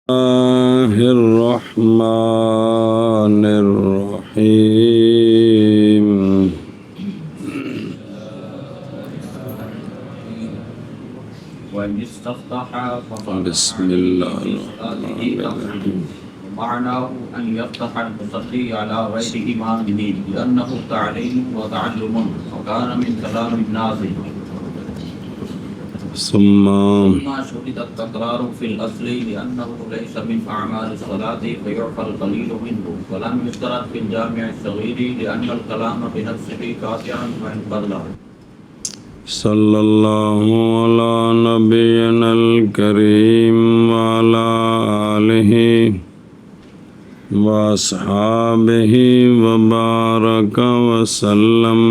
الله الرحمن الرحيم وإن استفتح بسم الله الرحمن الرحيم ومعناه أن يفتح المصلي على غير إمامه لأنه تعليم وتعلم وكان من كلام الناس ثم ما شهد التكرار في الأصل لأنه ليس من أعمال الصلاة فيعفى القليل منه ولم يشترط في الجامع الصغير لأن الكلام بنفسه قاطعا وإن قل صلى الله على نبينا الكريم وعلى آله وأصحابه وبارك وسلم.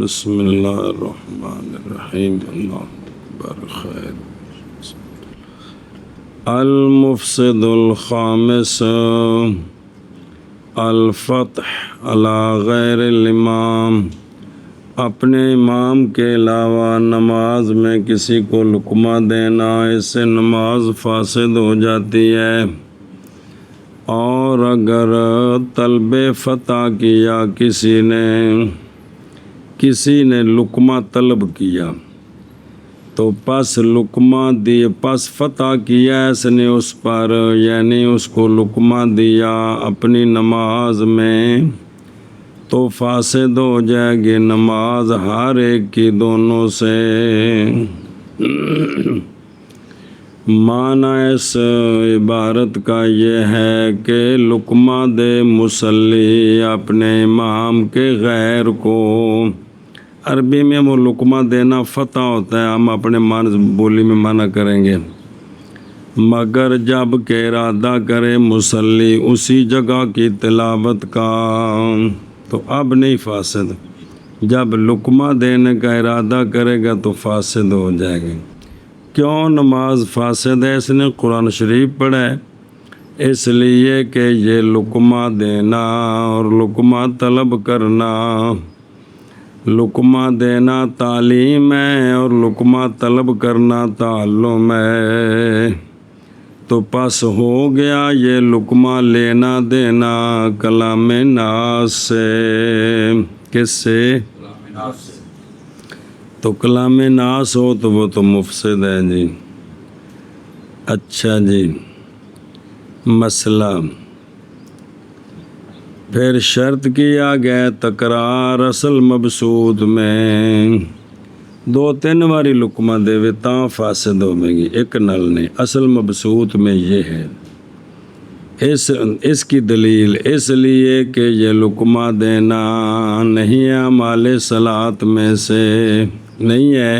بسم الله الرحمن الرحيم. الله أكبر خير. المفسد الخامس الفتح على غير الإمام، اپنے امام کے علاوہ نماز میں کسی کو لقمہ دینا، اس سے نماز فاسد ہو جاتی ہے. اور اگر طلب فتح کیا، کسی نے لقمہ طلب کیا تو پس لقمہ دیے، پس فتح کیا اس نے اس پر، یعنی اس کو لقمہ دیا اپنی نماز میں، تو فاسد ہو جائے گی نماز ہر ایک کی دونوں سے. معنی اس عبارت کا یہ ہے کہ لقمہ دے مصلی اپنے امام کے غیر کو. عربی میں وہ لقمہ دینا فتح ہوتا ہے، ہم اپنے بولی میں معنی کریں گے، مگر جب کہ ارادہ کرے مصلی اسی جگہ کی تلاوت کا تو اب نہیں فاسد. جب لقمہ دینے کا ارادہ کرے گا تو فاسد ہو جائے گا. کیوں نماز فاسد ہے؟ اس نے قرآن شریف پڑھا ہے، اس لیے کہ یہ لقمہ دینا اور لقمہ طلب کرنا، لقمہ دینا تعلیم ہے اور لقمہ طلب کرنا تعلم ہے. تو پس ہو گیا یہ لقمہ لینا دینا کلام ناس سے. کس سے؟ تو کلام ناس ہو تو وہ تو مفسد ہے جی. اچھا جی، مسئلہ پھر شرط کیا گیا تکرار اصل مبسوط میں 2-3 باری لقمہ دے وے تاں فاسد ہوے گی، ایک نل نے. اصل مبسوط میں یہ ہے، اس کی دلیل اس لیے کہ یہ لقمہ دینا نہیں ہے اعمال صلاۃ میں سے، نہیں ہے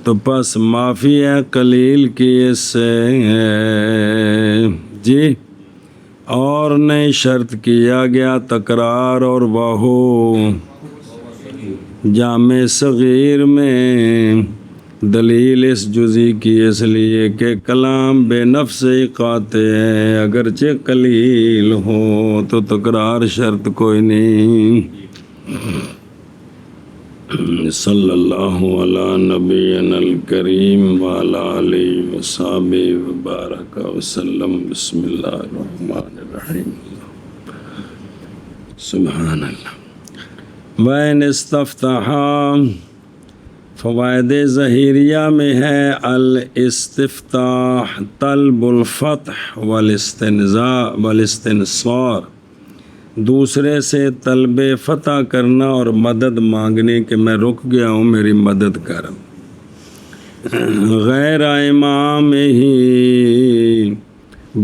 تو پس معافی ہے قلیل کی اس سے ہے جی. اور نہیں شرط کیا گیا تکرار اور باہو جامع صغیر میں. دلیل اس جزی کی اس لیے کہ کلام بے نفس ہی قاطع ہے، اگرچہ قلیل ہو تو تکرار شرط کوئی نہیں. صلی اللہ علی نبینا الکریم وعلی آلہ وصحبہ وبارک وسلم. بسم اللہ الرحمن الرحیم. سبحان اللہ. وَإِنِ اسْتَفْتَحَا، فوائد ظہیریہ میں ہے الاستفتاح طلب الفتح والاستنصار، دوسرے سے طلب فتح کرنا اور مدد مانگنے کہ میں رک گیا ہوں میری مدد کر. غیر امام ہی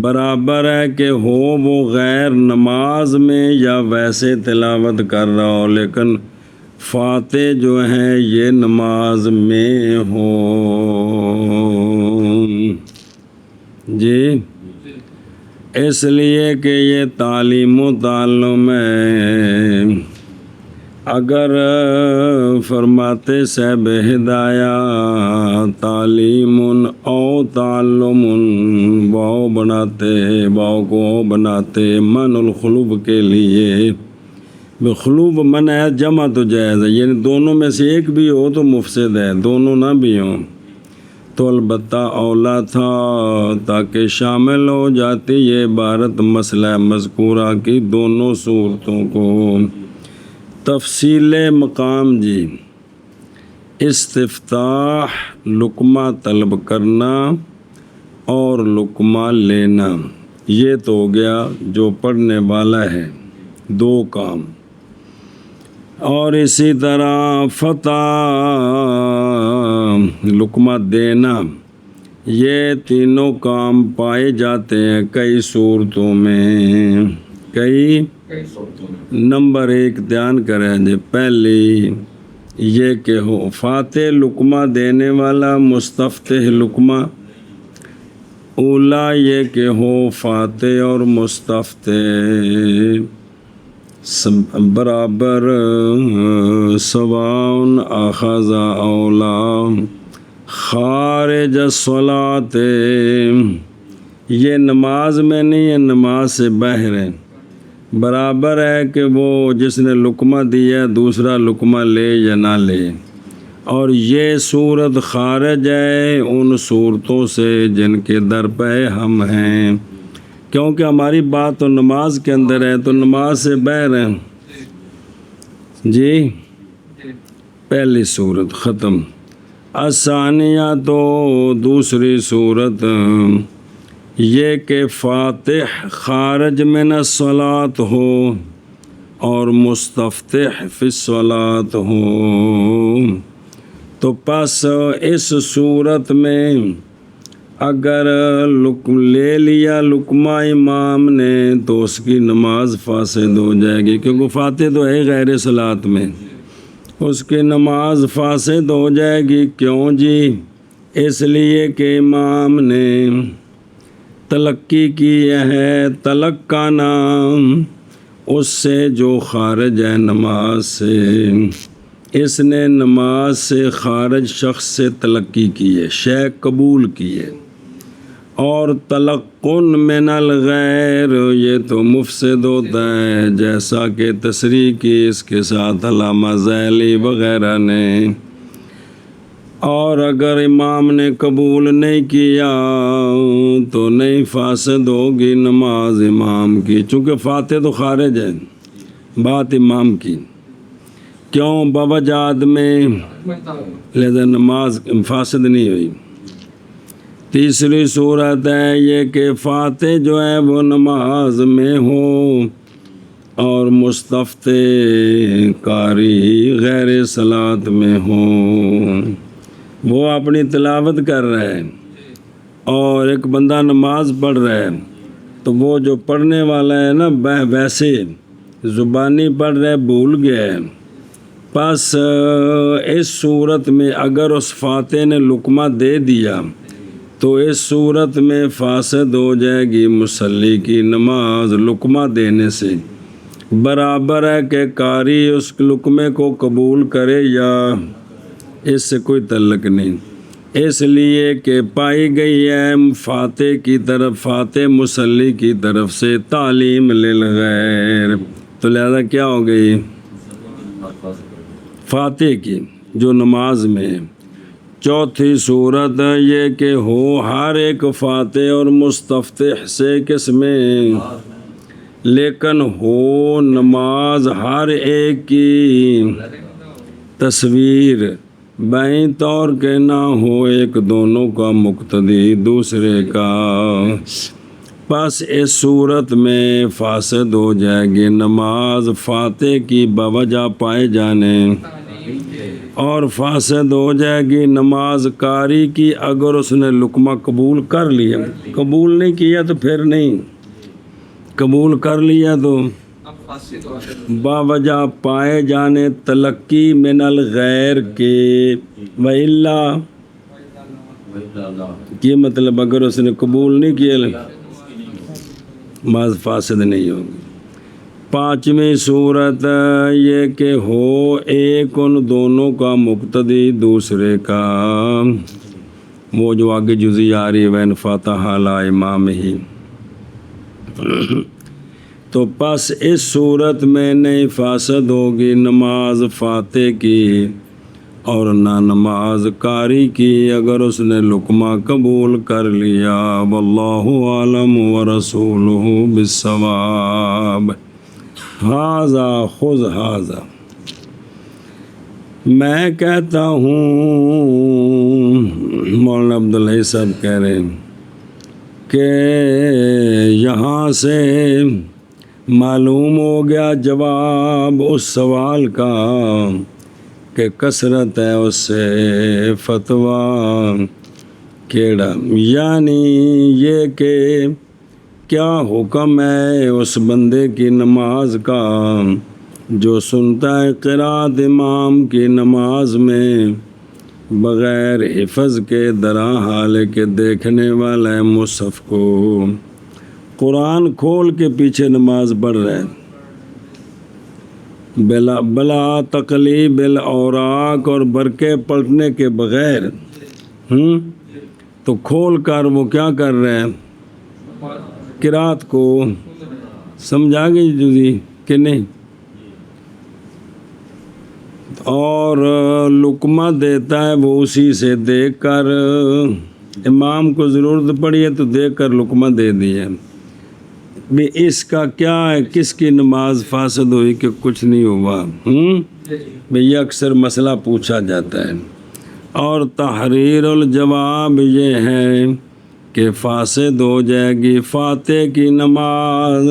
برابر ہے کہ ہو وہ غیر نماز میں یا ویسے تلاوت کر رہا ہو، لیکن فاتح جو ہیں یہ نماز میں ہو جی. اس لیے کہ یہ تعلیم و تعلم ہے. اگر فرماتے صاحب ہدایہ تعلیم او تعلم، واو کو بناتے من الخلوب کے لیے. خلوب من ہے جمع تو جائز ہے، یعنی دونوں میں سے ایک بھی ہو تو مفسد ہے، دونوں نہ بھی ہوں تو البتہ اولا تھا تاکہ شامل ہو جاتی یہ عبارت مسئلہ مذکورہ کی دونوں صورتوں کو۔ تفصیل مقام جی، استفتاح لقمہ طلب کرنا اور لقمہ لینا، یہ تو ہو گیا جو پڑھنے والا ہے، دو کام۔ اور اسی طرح فتح لقمہ دینا، یہ تینوں کام پائے جاتے ہیں کئی صورتوں میں، کئی نمبر 1 دھیان کریں جی۔ پہلی یہ کہ ہو فاتح لقمہ دینے والا، مستفتح لقمہ۔ اولا یہ کہ ہو فاتح اور مستفتح برابر، سواء اخذ اولا خارج الصلاۃ، یہ نماز میں نہیں ہے، نماز سے باہر ہے، برابر ہے کہ وہ جس نے لقمہ دیا دوسرا لقمہ لے یا نہ لے۔ اور یہ صورت خارج ہے ان صورتوں سے جن کے در پہ ہم ہیں، کیونکہ ہماری بات تو نماز کے اندر ہے، تو نماز سے باہر ہے جی۔ پہلی صورت ختم۔ الثانیہ تو دوسری صورت یہ کہ فاتح خارج من الصلاۃ ہو اور مستفتح فی الصلاۃ ہو، تو پس اس صورت میں اگر لے لیا لقمہ امام نے تو اس کی نماز فاسد ہو جائے گی، کیونکہ فاتح تو ہے غیر صلاۃ میں، اس کی نماز فاسد ہو جائے گی۔ کیوں جی؟ اس لیے کہ امام نے تلقی کی ہے، تلقانا اس سے جو خارج ہے نماز سے، اس نے نماز سے خارج شخص سے تلقی کی ہے، شے قبول کی ہے۔ اور تلقن من الغیر یہ تو مفسد ہوتا ہے، جیسا کہ تصریح کی اس کے ساتھ علامہ ذیلی وغیرہ نے۔ اور اگر امام نے قبول نہیں کیا تو نہیں فاسد ہوگی نماز امام کی، چونکہ فاتح تو خارج ہے، بات امام کی، کیوں بوجاد میں، لہذا نماز فاسد نہیں ہوئی۔ تیسری صورت ہے یہ کہ فاتح جو ہے وہ نماز میں ہو اور مستفتح قاری غیر صلاۃ میں ہو، وہ اپنی تلاوت کر رہا ہے اور ایک بندہ نماز پڑھ رہا ہے، تو وہ جو پڑھنے والا ہے نا ویسے زبانی پڑھ رہا ہے، بھول گیا ہے۔ پس اس صورت میں اگر اس فاتح نے لقمہ دے دیا تو اس صورت میں فاسد ہو جائے گی مصلی کی نماز لقمہ دینے سے، برابر ہے کہ قاری اس لقمے کو قبول کرے یا اس سے کوئی تعلق نہیں، اس لیے کہ پائی گئی ہے فاتح کی طرف، فاتح مصلی کی طرف سے تعلیم للغیر، تو لہذا کیا ہو گئی فاتح کی جو نماز میں ہے۔ چوتھی صورت یہ کہ ہو ہر ایک فاتح اور مستفتح سے کس میں، لیکن ہو نماز ہر ایک کی تصویر بائیں طور کے نہ ہو ایک دونوں کا مقتدی دوسرے کا، پس اس صورت میں فاسد ہو جائے گی نماز فاتح کی بوجہ پائے جانے، اور فاسد ہو جائے گی نماز قاری کی اگر اس نے لقمہ قبول کر لیا، قبول نہیں کیا تو پھر نہیں، قبول کر لیا تو باوجہ پائے جانے تلقی من الغیر کے، وَإِلَّا یہ مطلب اگر اس نے قبول نہیں کیا نماز فاسد نہیں ہوگی۔ پانچویں صورت یہ کہ ہو ایک ان دونوں کا مقتدی دوسرے کا، وہ جو آگے جزی آ رہی ہے وَإِنْ فَاتَحَ عَلَىٰ إِمَامِهِ، تو پس اس صورت میں نہیں فاسد ہوگی نماز فاتح کی اور نہ نماز کاری کی اگر اس نے لقمہ قبول کر لیا۔ واللہ عالم ورسولہ بالصواب۔ ھذا خذ ھذا، میں کہتا ہوں، مولانا عبداللہ صاحب کہہ رہے ہیں کہ یہاں سے معلوم ہو گیا جواب اس سوال کا کہ کثرت ہے اس سے فتویٰ کیڑا، یعنی یہ کہ کیا حکم ہے اس بندے کی نماز کا جو سنتا ہے قرات امام کی نماز میں بغیر حفظ کے درا حال کے دیکھنے والا ہے مصحف کو، قرآن کھول کے پیچھے نماز پڑھ رہا ہے بلا تقلیب الاوراق اور برقے پلٹنے کے بغیر، تو کھول کر وہ کیا کر رہے ہیں؟ قرات کو سمجھا گئی جی کہ نہیں؟ اور لقمہ دیتا ہے وہ اسی سے دیکھ کر، امام کو ضرورت پڑی ہے تو دیکھ کر لقمہ دے دیا، بھی اس کا کیا ہے، کس کی نماز فاسد ہوئی کہ کچھ نہیں ہوا، بھی یہ اکثر مسئلہ پوچھا جاتا ہے۔ اور تحریر الجواب یہ ہے کہ فاسد ہو جائے گی فاتح کی نماز،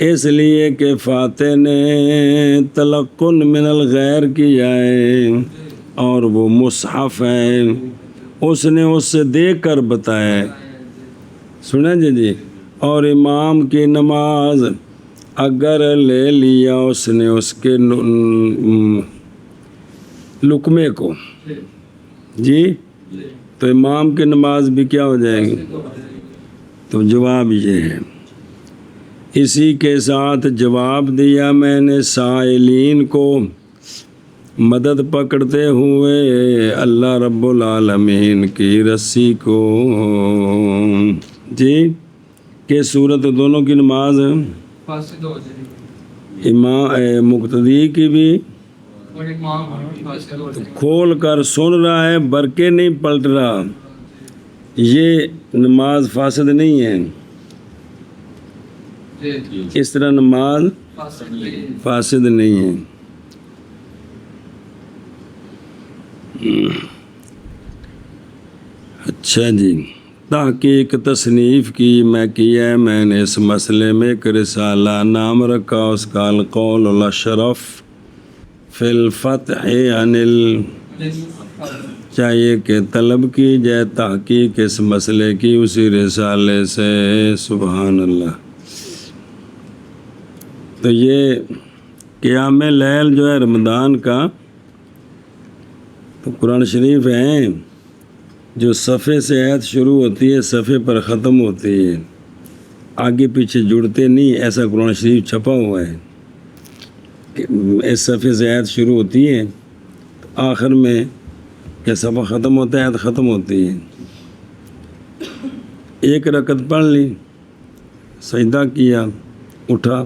اس لیے کہ فاتح نے تلقن من الغیر کیا ہے اور وہ مصحف ہے، اس نے اس سے دیکھ کر بتایا ہے، سنیں جی۔ اور امام کی نماز اگر لے لیا اس نے اس کے لقمے کو جی، تو امام کی نماز بھی کیا ہو جائے گی؟ تو جواب یہ ہے، اسی کے ساتھ جواب دیا میں نے سائلین کو مدد پکڑتے ہوئے اللہ رب العالمین کی رسی کو جی، کہ صورت دونوں کی نماز فاسد ہو جائے، امام مقتدی کی بھی اور امام فاسد ہو جائے۔ کھول کر سن رہا ہے، برقے نہیں پلٹ رہا، یہ نماز فاسد نہیں ہے، اس طرح نماز فاسد نہیں ہے۔ اچھا جی، تحقیق تصنیف کی میں نے اس مسئلے میں ایک رسالہ نام رکھا، اس کا القول الاشرف فی الفتح عن چاہیے کہ طلب کی جائے تحقیق اس مسئلے کی اسی رسالے سے، سبحان اللہ۔ تو یہ قیام لیل جو ہے رمضان کا، تو قرآن شریف ہیں جو صفحے سے آیت شروع ہوتی ہے صفحے پر ختم ہوتی ہے، آگے پیچھے جڑتے نہیں، ایسا قرآن شریف چھپا ہوا ہے کہ اس صفحے سے آیت شروع ہوتی ہے تو آخر میں کہ صفحہ ختم ہوتا ہے آیت ختم ہوتی ہے، ایک رکعت پڑھ لی، سجدہ کیا، اٹھا،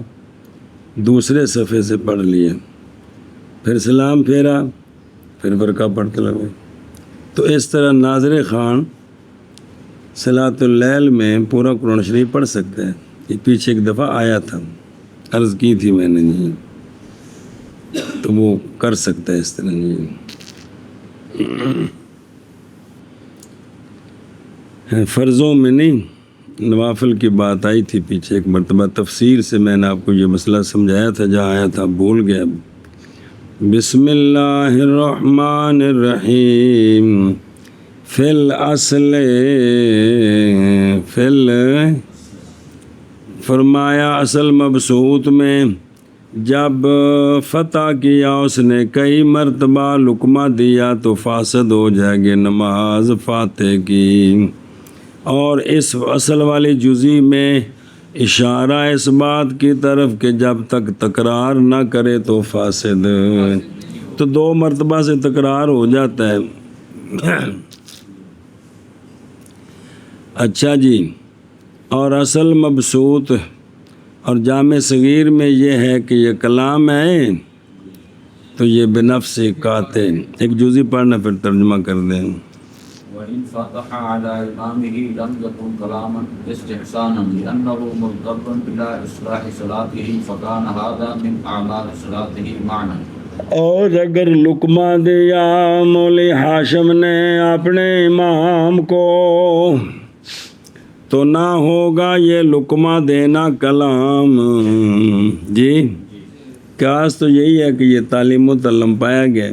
دوسرے صفحے سے پڑھ لیا، پھر سلام پھیرا، پھر برقع پڑھتے لگے۔ تو اس طرح ناظر خان صلاۃ اللیل میں پورا قرآن شریف پڑھ سکتا ہے، یہ پیچھے ایک دفعہ آیا تھا، عرض کی تھی میں نے جی، تو وہ کر سکتا ہے اس طرح جی۔ فرضوں میں نہیں، نوافل کی بات آئی تھی پیچھے ایک مرتبہ، تفسیر سے میں نے آپ کو یہ مسئلہ سمجھایا تھا، جہاں آیا تھا بھول گیا۔ بسم اللہ الرحمن الرحیم، فی الاصل فرمایا اصل مبسوط میں جب فتح کیا اس نے کئی مرتبہ لقمہ دیا تو فاسد ہو جائے گی نماز فاتح کی۔ اور اس اصل والی جزی میں اشارہ اس بات کی طرف کہ جب تک تکرار نہ کرے تو فاسد، تو 2 مرتبہ سے تکرار ہو جاتا ہے۔ اچھا جی، اور اصل مبسوط اور جامع صغیر میں یہ ہے کہ یہ کلام ہے تو یہ بنفس قاطع، ایک جزی پڑھنا پھر ترجمہ کر دیں۔ وإن فتح على إمامه لم يكن كلاما استحسانا لأنه مضطر إلى إصلاح صلاته فكان هذا من أعمال صلاته معنى۔ اور اگر لقمہ دیا مولی ہاشم نے اپنے امام کو تو نہ ہوگا یہ لقمہ دینا کلام۔ جی قیاس تو یہی ہے کہ یہ تعلیم و تعلم پایا گیا،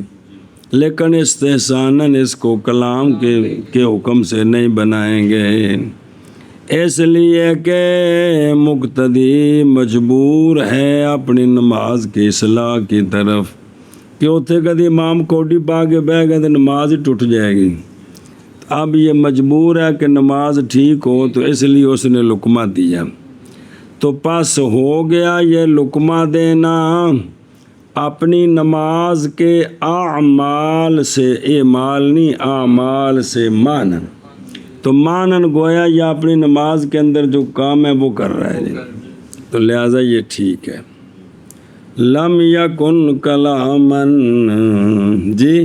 لیکن استحساناً اس کو کلام کے حکم سے نہیں بنائیں گے، اس لیے کہ مقتدی مجبور ہے اپنی نماز کی اصلاح کی طرف، کہ اتنے کدی امام کوڈی پا کے بہ گئے تو نماز ہی ٹوٹ جائے گی۔ اب یہ مجبور ہے کہ نماز ٹھیک ہو، تو اس لیے اس نے لقمہ دیا، تو پس ہو گیا یہ لقمہ دینا اپنی نماز کے اعمال سے، اعمال نہیں اعمال سے مانن، تو مانن گویا یہ اپنی نماز کے اندر جو کام ہے وہ کر رہا ہے، تو لہٰذا یہ ٹھیک ہے۔ لم یکن کلامن، جی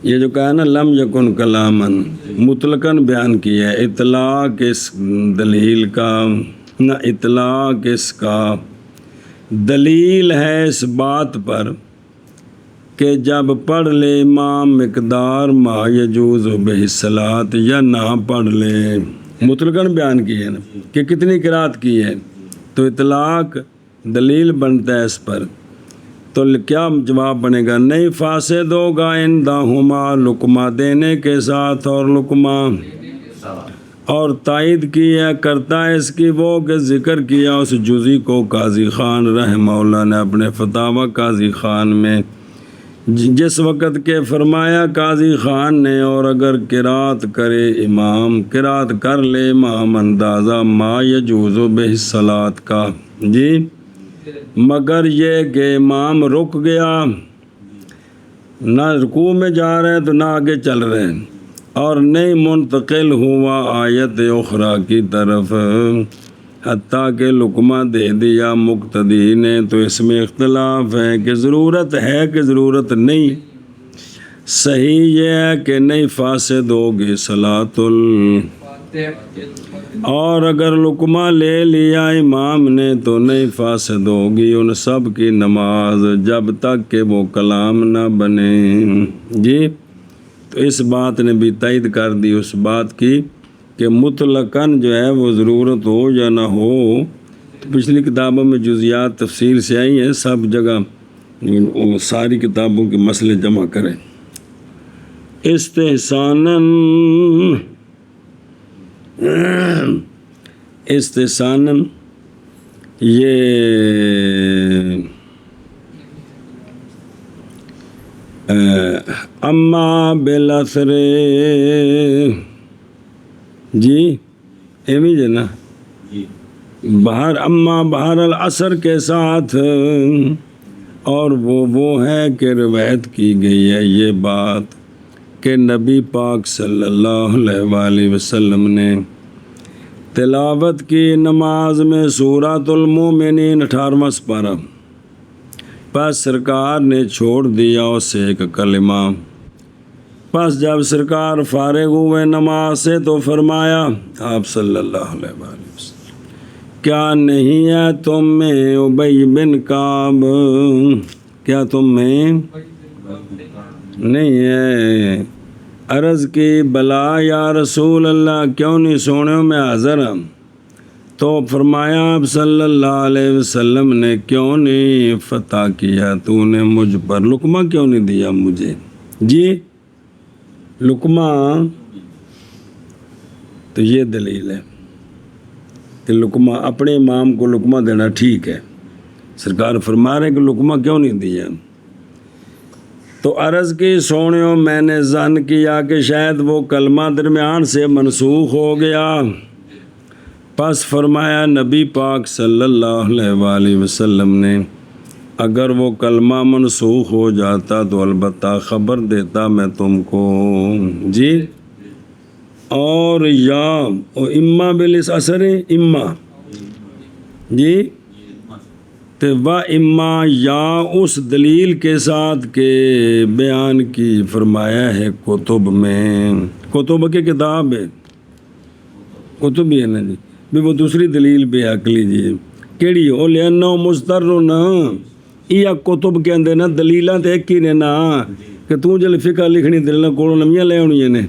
یہ جو کہا نا لم یکن کلامن مطلقاً بیان کیا ہے، اطلاق اس دلیل کا نہ اطلاق اس کا دلیل ہے اس بات پر کہ جب پڑھ لے امام مقدار ما یجوز بہ الصلاۃ یا نہ پڑھ لے، مطلقاً بیان کی ہے نا کہ کتنی قرات کی ہے، تو اطلاق دلیل بنتا ہے اس پر، تو کیا جواب بنے گا؟ نہیں فاسد ہوگا اندہما، لقمہ دینے کے ساتھ اور لقمہ، اور تائید کی ہے کرتا ہے اس کی وہ کہ ذکر کیا اس جزی کو قاضی خان رحمہ اللہ نے اپنے فتاوی قاضی خان میں، جس وقت کے فرمایا قاضی خان نے، اور اگر قرات کرے امام، قرات کر لے امام اندازہ ما یجوز بہ الصلاۃ کا، جی مگر یہ کہ امام رک گیا، نہ رکوع میں جا رہے ہیں تو نہ آگے چل رہے ہیں، اور نہیں منتقل ہوا آیت اخرى کی طرف، حتیٰ کہ لقمہ دے دیا مقتدی نے، تو اس میں اختلاف ہے کہ ضرورت ہے کہ ضرورت نہیں۔ صحیح یہ ہے کہ نہیں فاسد ہوگی صلاۃ اور اگر لقمہ لے لیا امام نے تو نہیں فاسد ہوگی ان سب کی نماز جب تک کہ وہ کلام نہ بنے۔ جی تو اس بات نے بھی تائید کر دی اس بات کی کہ مطلقاً جو ہے وہ ضرورت ہو یا نہ ہو، تو پچھلی کتابوں میں جزیات تفصیل سے آئی ہیں، سب جگہ ساری کتابوں کے مسئلے جمع کریں۔ استحساناً یہ اما بالعصر، جی ایوی جو نا اما بہر العصر کے ساتھ، اور وہ ہے کہ روایت کی گئی ہے یہ بات کہ نبی پاک صلی اللہ علیہ وآلہ وسلم نے تلاوت کی نماز میں سورۃ المومنین 18واں سپارہ، پس سرکار نے چھوڑ دیا اسے ایک کلمہ، پس جب سرکار فارغ ہوئے نماز سے تو فرمایا آپ صلی اللہ علیہ وآلہ وسلم، کیا نہیں ہے تم میں ابی بن کعب، کیا تم میں نہیں ہے؟ عرض کی بلا یا رسول اللہ، کیوں نہیں سونے میں حاضر ہم، تو فرمایا آپ صلی اللہ علیہ وسلم نے کیوں نہیں فتح کیا تو نے مجھ پر، لقمہ کیوں نہیں دیا مجھے؟ جی لقمہ، تو یہ دلیل ہے کہ لقمہ اپنے امام کو لقمہ دینا ٹھیک ہے، سرکار فرما رہے کہ لقمہ کیوں نہیں دیا؟ تو عرض کی سونیوں میں نے ظن کیا کہ شاید وہ کلمہ درمیان سے منسوخ ہو گیا، پس فرمایا نبی پاک صلی اللہ علیہ وآلہ وسلم نے اگر وہ کلمہ منسوخ ہو جاتا تو البتہ خبر دیتا میں تم کو۔ جی اور یا اما بالعصر، اما، جی تو و اما یا اس دلیل کے ساتھ کے بیان کی فرمایا ہے کتب میں، کتب کی کتاب ہے، کتب ہی ہے نا جی، بھی وہ دوسری دلیل بھی عقلی جی کیڑی ہو لینو مسترن یہ کتب کے اندر نا دلیلاں تے ایک ہی نے نا کہ تو جل فقہ لکھنی دلیلاں کولوں نویاں لے آنیاں نے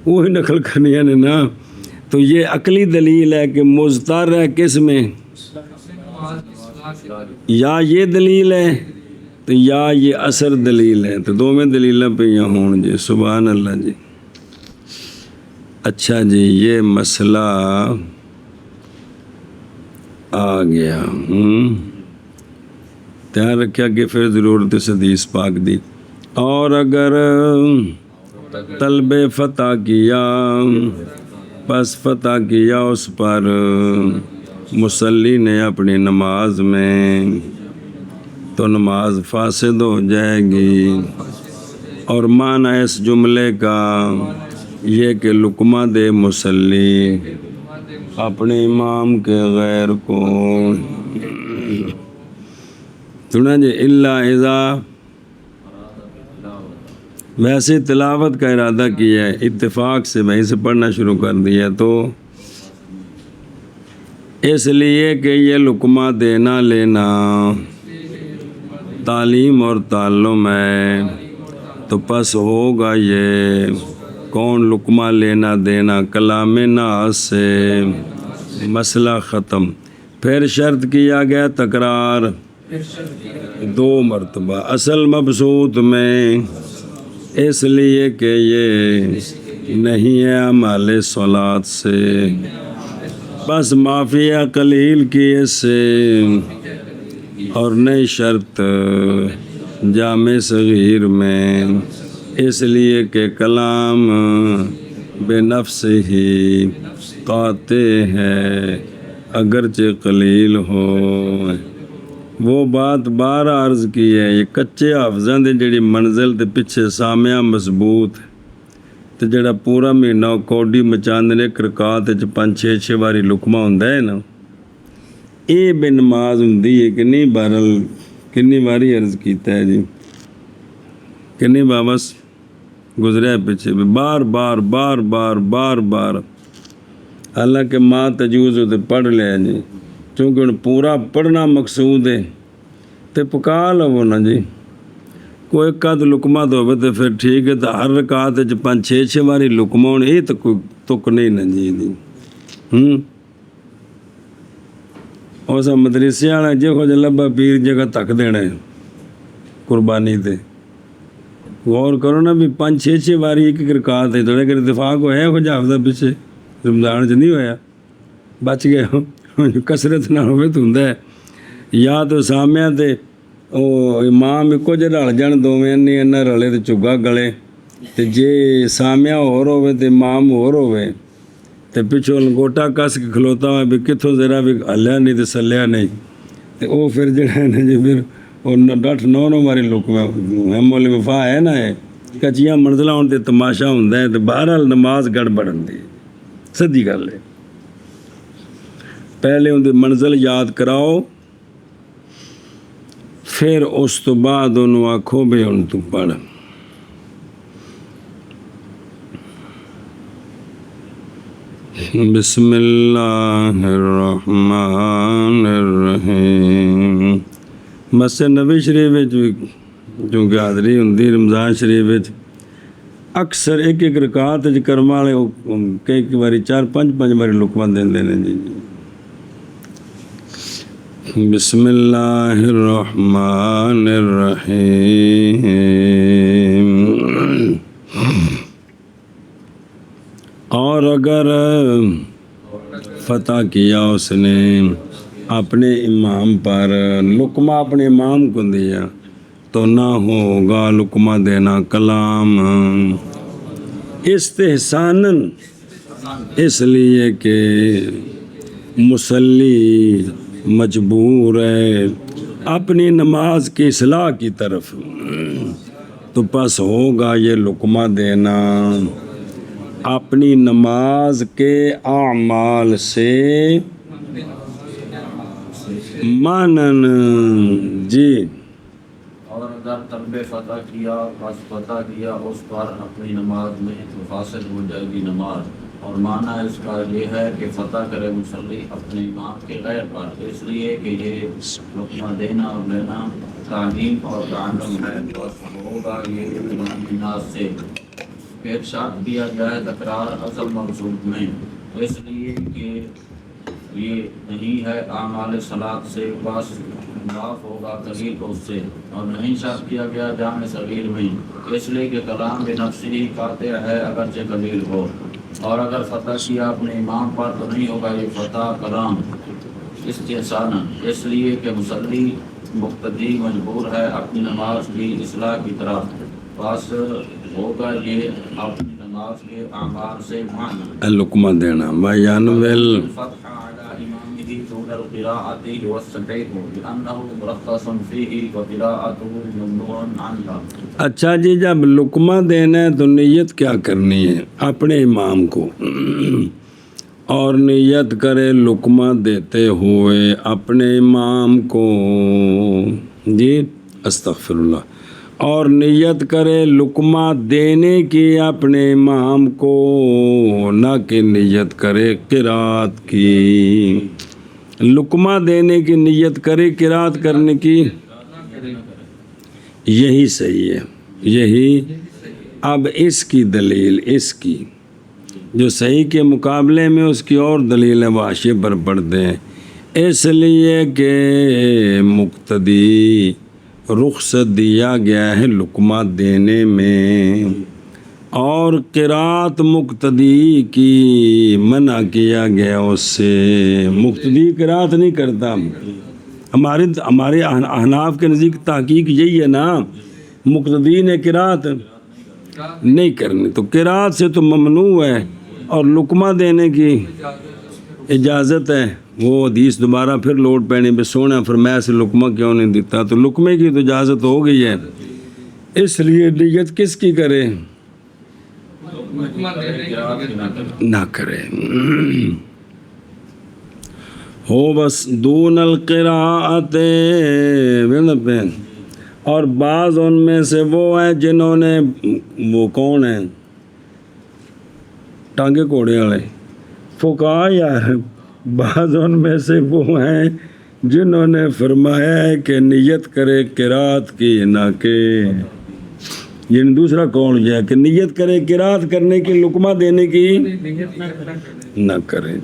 وہی نقل کرنیاں نے نا، تو یہ عقلی دلیل ہے کہ مضطر ہے کس میں، یا یہ دلیل ہے تو یا یہ اثر دلیل ہے، تو دو میں دلیلاں پہ یہاں ہون جی، سبحان اللہ جی۔ اچھا جی یہ مسئلہ آ گیا، دھیان رکھیا کہ پھر ضرورت اس حدیث پاک دی۔ اور اگر طلب فتح کیا پس فتح کیا اس پر مصلی نے اپنی نماز میں تو نماز فاسد ہو جائے گی، اور معنی اس جملے کا یہ کہ لقمہ دے مصلی اپنے امام کے غیر کو، سنا جی الا اذا، ویسے تلاوت کا ارادہ کیا ہے اتفاق سے وہیں سے پڑھنا شروع کر دیا، تو اس لیے کہ یہ لقمہ دینا لینا تعلیم اور تعلم ہے، تو پس ہوگا یہ کون لقمہ لینا دینا کلام ناس سے مسئلہ ختم۔ پھر شرط کیا گیا تکرار 2 مرتبہ اصل مبسوط میں، اس لیے کہ یہ نہیں ہے اعمال صلات سے، بس معافی قلیل کی اس سے، اور نئی شرط جامع صغیر میں، اس لیے کہ کلام بے نفس ہی قاطع ہے اگرچہ قلیل ہو۔ وہ بات بار عرض کی ہے، یہ کچے حافظاں دے جڑی منزل تے پیچھے سامعہ مضبوط تے جڑا پورا مہینہ کوڈی مچاندے نے رکعت وچ 5-6 واری لقمہ ہوندا ہے نا، اے بے نماز ہوندی ہے کہ نہیں؟ بہرحال کنی واری عرض کیتا ہے جی، کنی بابس گزریا پیچھے بار بار بار بار بار بار، حالانکہ ماں تجوز تے پڑھ لیا جی، چونکہ ان پورا پڑھنا مقصود ہے تے پکا لو نا جی، کوئی قد لقمہ تو ہوئے تو پھر ٹھیک ہے، تو ہر رکعت وچ 5-6 واری لقمہ ہونے یہ تو کوئی تک نہیں نا جی۔ اس مدرسے والا جہو جا لبا پیر جگہ تک دینا ہے قربانی تے، غور کرو نا بھی 5-6 واری ایک رکعت ہے، تھوڑے کہ اتفاق ہویا ہو جا حافظہ پیچھے رمضان چ نہیں ہویا، بچ گئے ہو، کثرت نہ ہوئے تو ہوندا ہے، یا تو سامعہ تے او امام ایکو جے رل جان دوویں نہیں انہاں رلے تے چگا گلے، تے جے سامعہ ہور ہوے تے امام ہور ہوے تے پچھوں لنگوٹا کس کے کھلوتا ہوا بھی کتھوں ذرا بھی ہلیا نہیں تے سلیا نہیں، تے او پھر جڑا ہے نا جی پھر او 8-9 واری لقمہ ہم وفا ہے نا، ہے کچیاں منزلہ ہون تے تماشا ہوندا ہے، تے بہرحال نماز گڑبڑ ہوندی سدھی گل ہے۔ پہلے ان دی منزل یاد کراؤ، پھر اس تو بعد انہوں آکھو بھی ان تو پڑھ۔ بسم اللہ الرحمن الرحیم۔ مسجد نبی شریف چونکہ حاضری ہوندی رمضان شریف اکثر ایک رکعت کرم والے کئی واری 4-5 واری لقمہ دیندے نے جی۔ بسم اللہ الرحمن الرحیم۔ اور اگر فتح کیا اس نے اپنے امام پر، لقمہ اپنے امام کو دیا تو نہ ہوگا لقمہ دینا کلام استحساناً، اس لیے کہ مصلی مجبور ہے اپنی نماز کی اصلاح کی طرف، تو پس ہوگا یہ لقمہ دینا اپنی نماز کے اعمال سے مانن جی اور اگر طلب فتح کیا بس فتح کیا اس پر اپنی نماز میں تو فاسد ہو جائے گی نماز. اور معنی اس کا یہ ہے کہ فتح کرے مصلی اپنے امام کے غیر پر، اس لیے کہ یہ لقمہ دینا اور لینا تعلیم اور تعلم ہے، بس ہوگا یہ الناس سے. پھر شرط کیا جائے تکرار اصل منصوب میں، اس لیے کہ یہ نہیں ہے اعمال صلاۃ سے، بس معاف ہوگا قلیل اس سے. اور نہیں شرط کیا گیا جامع صغیر میں، اس لیے کہ کلام بنفسی ہی قاطع ہے اگرچہ قلیل ہو. اور اگر فتح کیا اپنے امام پر تو نہیں ہوگا یہ فتح کلام استحسانا، اس لیے کہ مصلی مقتدی مجبور ہے اپنی نماز کی اصلاح کی طرف، بس ہوگا یہ اپنی نماز کے اعمال سے معنی. لقمہ دینا بیان ویل الفتح على امامه دون القراءة والصحيح لأنه مرخص فيه وقراءته ممنوع عنها. اچھا جی، جب لقمہ دینا ہے تو نیت کیا کرنی ہے؟ اپنے امام کو، اور نیت کرے لقمہ دیتے ہوئے اپنے امام کو، جی استغفر اللہ، اور نیت کرے لقمہ دینے کی اپنے امام کو، نہ کہ نیت کرے قرات کی. لقمہ دینے کی نیت کرے، قرات کرنے کی یہی صحیح ہے. یہی اب اس کی دلیل، اس کی جو صحیح کے مقابلے میں اس کی اور دلیل واشے پر پڑھتے ہیں. اس لیے کہ مقتدی رخصت دیا گیا ہے لقمہ دینے میں، اور قرات مقتدی کی منع کیا گیا اس سے. مقتدی قرات نہیں کرتا. ہمارے احناف کے نزدیک تحقیق یہی ہے نا، مقتدی نے قرات نہیں کرنی، تو قرات سے تو ممنوع ہے، اور لقمہ دینے کی اجازت ہے. وہ حدیث دوبارہ پھر لوٹ پینے پہ سونا فرمایا سے لقمہ کیوں نہیں دیتا، تو لقمے کی تو اجازت ہو گئی ہے. اس لیے نیت کس کی کرے؟ نہ کرے، ہو بس دون القراءت. اور بعض ان میں سے وہ ہیں جنہوں نے، وہ کون ہیں؟ ٹانگے کوڑے والے فقہا یار. بعض ان میں سے وہ ہیں جنہوں نے فرمایا ہے کہ نیت کرے قرات کی، نہ کہ یعنی دوسرا قول یہ ہے کہ نیت کرے قرات کرنے کی، لقمہ دینے کی نہ کرے.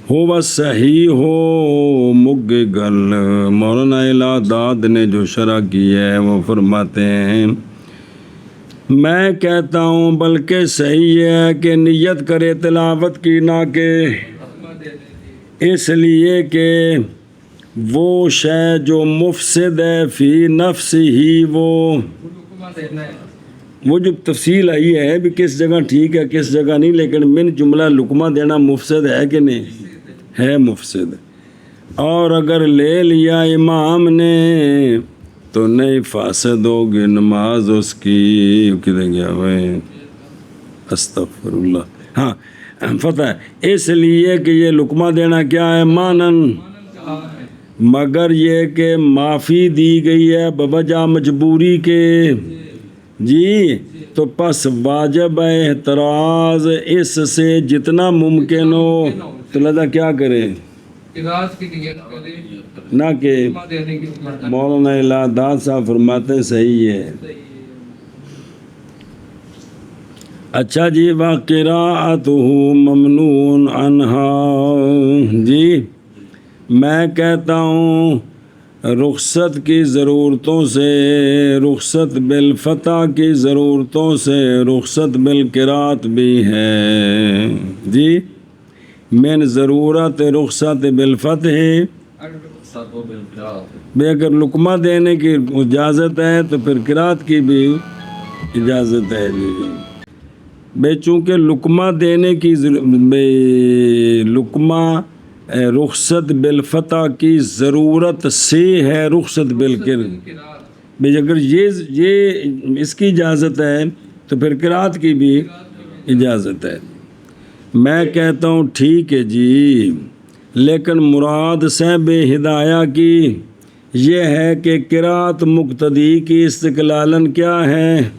ہو بس صحیح ہو مگ گل. مولانا الہ داد نے جو شرح کی ہے وہ فرماتے ہیں، میں کہتا ہوں بلکہ صحیح ہے کہ نیت کرے تلاوت کی، نہ کہ، اس لیے کہ وہ شے جو مفسد ہے فی نفس ہی، وہ جو تفصیل آئی ہے بھی کس جگہ ٹھیک ہے کس جگہ نہیں، لیکن من جملہ لقمہ دینا مفسد ہے کہ نہیں ہے؟ مفسد. اور اگر لے لیا امام نے تو نہیں فاسد ہوگی نماز اس کی. کدھر گیا بھائی؟ استغفر اللہ. ہاں فتح ہے، اس لیے کہ یہ لقمہ دینا کیا ہے؟ مانن، مگر یہ کہ معافی دی گئی ہے بوجہ مجبوری کے. جی تو پس واجب ہے احتراز اس سے جتنا ممکن ہو. تو لہذا کیا کرے؟ نہ کہ مولانا الہ داد صاحب فرماتے ہیں صحیح ہے. اچھا جی، وَقِرَاءَتُهُ مَمْنُوعٌ عَنْهَا. جی میں کہتا ہوں رخصت کی ضرورتوں سے، رخصت بالفتح کی ضرورتوں سے رخصت بالقرات بھی ہے. جی من ضرورت رخصت بالفتح، بے اگر لقمہ دینے کی اجازت ہے تو پھر قرات کی بھی اجازت ہے. بے چونکہ لقمہ دینے کی لقمہ رخصت بالفتح کی ضرورت سے ہے، رخصت بالقرات بھئی اگر یہ اس کی اجازت ہے تو پھر قرات کی بھی اجازت ہے. میں کہتا ہوں ٹھیک ہے جی، لیکن مراد صاحب ہدایہ کی یہ ہے کہ قرات مقتدی کی استقلالن کیا ہے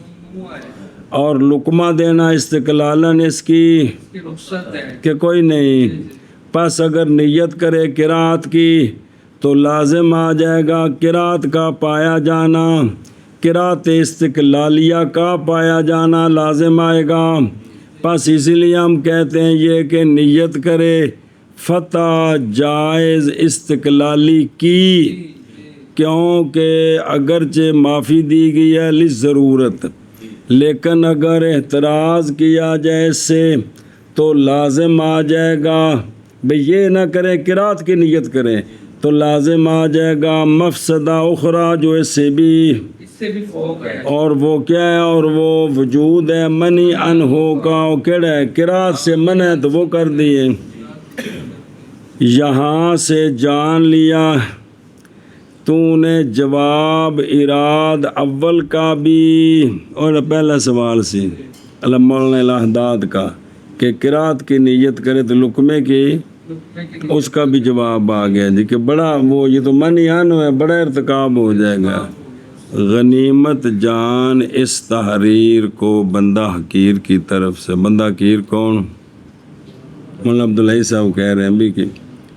اور لقمہ دینا استقلالن اس کی کی رخصت ہے کہ کوئی نہیں. پس اگر نیت کرے قرات کی تو لازم آ جائے گا قرات کا پایا جانا، قرات استقلالیہ کا پایا جانا لازم آئے گا. پس اسی لیے ہم کہتے ہیں یہ کہ نیت کرے فتح جائز استقلالی کی، کیونکہ اگرچہ معافی دی گئی ہے للضرورت، لیکن اگر اعتراض کیا جائے اس سے تو لازم آ جائے گا. بھئی یہ نہ کرے قرات کی نیت کریں تو لازم آ جائے گا مفسدہ اخرى جو اس سے بھی فوق ہے، اور وہ کیا ہے اور وہ وجود ہے منی ان ہو کا کیڑا ہے قرات سے منع ہے تو وہ کر دیے. یہاں سے جان لیا تو نے جواب اراد اول کا بھی اور پہلا سوال سی مولانا الہداد کا کہ قرات کی نیت کرے تو لقمے کی، اس کا بھی جواب آ گیا جی کہ بڑا وہ یہ تو منیان ہے، بڑا ارتکاب ہو جائے گا. غنیمت جان اس تحریر کو بندہ حقیر کی طرف سے، بندہ حقیر کون؟ مولانا عبدالحی صاحب کہہ رہے ہیں بھی کہ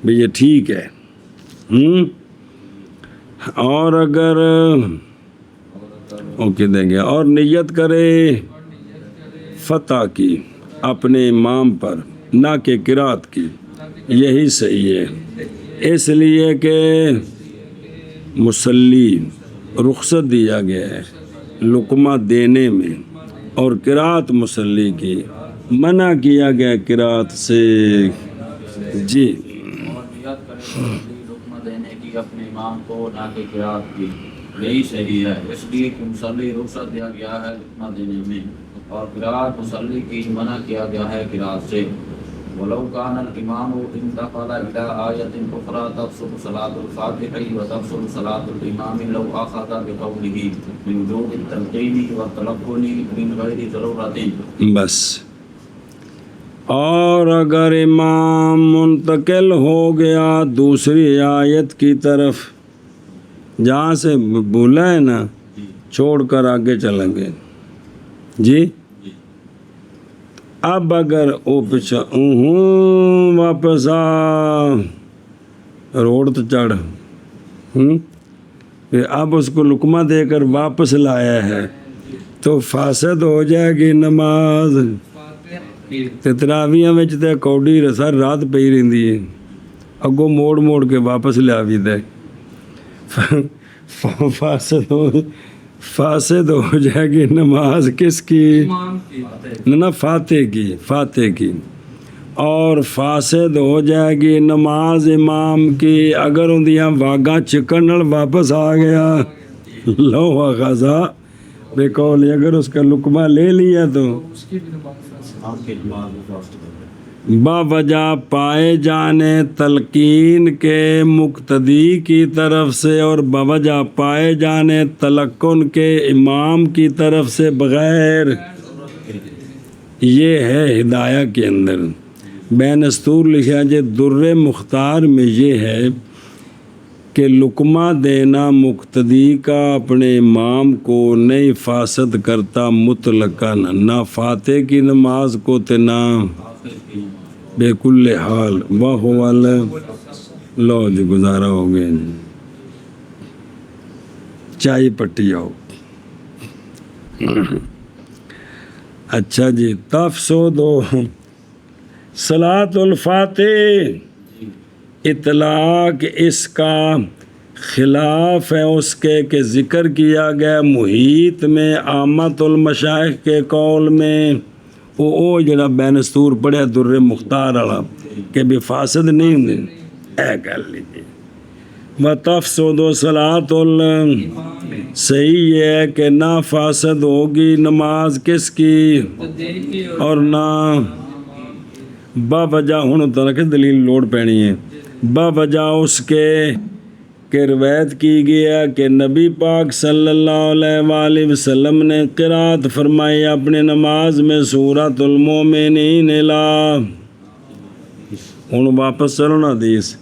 یہ ٹھیک ہے. اور اگر اوکے دیں گے اور نیت کرے فتح کی اپنے امام پر نہ کہ قرات کی، یہی صحیح ہے. اس لیے کہ مصلی رخصت دیا گیا ہے لقمہ دینے میں اور قرات مصلی کی منع کیا گیا قرات سے. جی اور نیت کرے لقمہ دینے کی اپنے امام کو نہ کہ قرات کی، یہی صحیح ہے. اس لیے کہ مصلی رخصت دیا گیا ہے لقمہ دینے میں اور قرات مصلی کی منع کیا گیا ہے قرات سے. ولو كان الامام انتقل الى آية اخرى تفسر صلاة الفاتحة وتفسر صلاة الامام لو اخذ بقوله من وجوب التلقين والتلقن من غير ضرورة. بس اور اگر امام منتقل ہو گیا دوسری آیت کی طرف، جہاں سے بولا ہے نا چھوڑ کر آگے چلیں گے جی. اب اگر او پچھا واپس آ روڈ تو چڑھ پھر اب اس کو لقمہ دے کر واپس لایا ہے تو فاسد ہو جائے گی نماز. تراویاں وچ تے کوڈی سر رات پئی رہندی ہے، اگوں موڑ موڑ کے واپس لیا بھی دے فاسد ہو جائے گی نماز کس کی؟ نہ فاتح کی. اور فاسد ہو جائے گی نماز امام کی اگر اندیاں واگاں چکن نال واپس آ گیا. لو غزا بے قول اگر اس کا لقمہ لے لیا تو باوجہ پائے جانے تلقین کے مقتدی کی طرف سے اور باوجہ پائے جانے تلقن کے امام کی طرف سے بغیر. یہ ہے ہدایہ کے اندر بین استور لکھا جے در مختار میں یہ ہے کہ لقمہ دینا مقتدی کا اپنے امام کو نہیں فاسد کرتا مطلقاً، نہ فاتح کی نماز کو تے نہ بے کل حال. واہ والا لو جی گزارا ہو گئے چائے پٹی آؤ. اچھا جی تفسو دو صلاۃ الفاتح اطلاق اس کا خلاف ہے اس کے کہ ذکر کیا گیا محیط میں عامت المشائخ کے قول میں وہ جڑا بینستور پڑھیا در مختار والا کہ بھی فاسد نہیں ہوں اے گل لیجیے. و تفسد و صلاۃ صحیح ہے کہ نہ فاسد ہوگی نماز کس کی اور نہ باوجہ ہوں ترک دلیل لوڑ پینی ہے باوجہ اس کے کہ روایت کی گیا کہ نبی پاک صلی اللہ علیہ وآلہ وسلم نے قرات فرمائی اپنے نماز میں سورۃ المومنین الا ہوں واپس چلو نا حدیث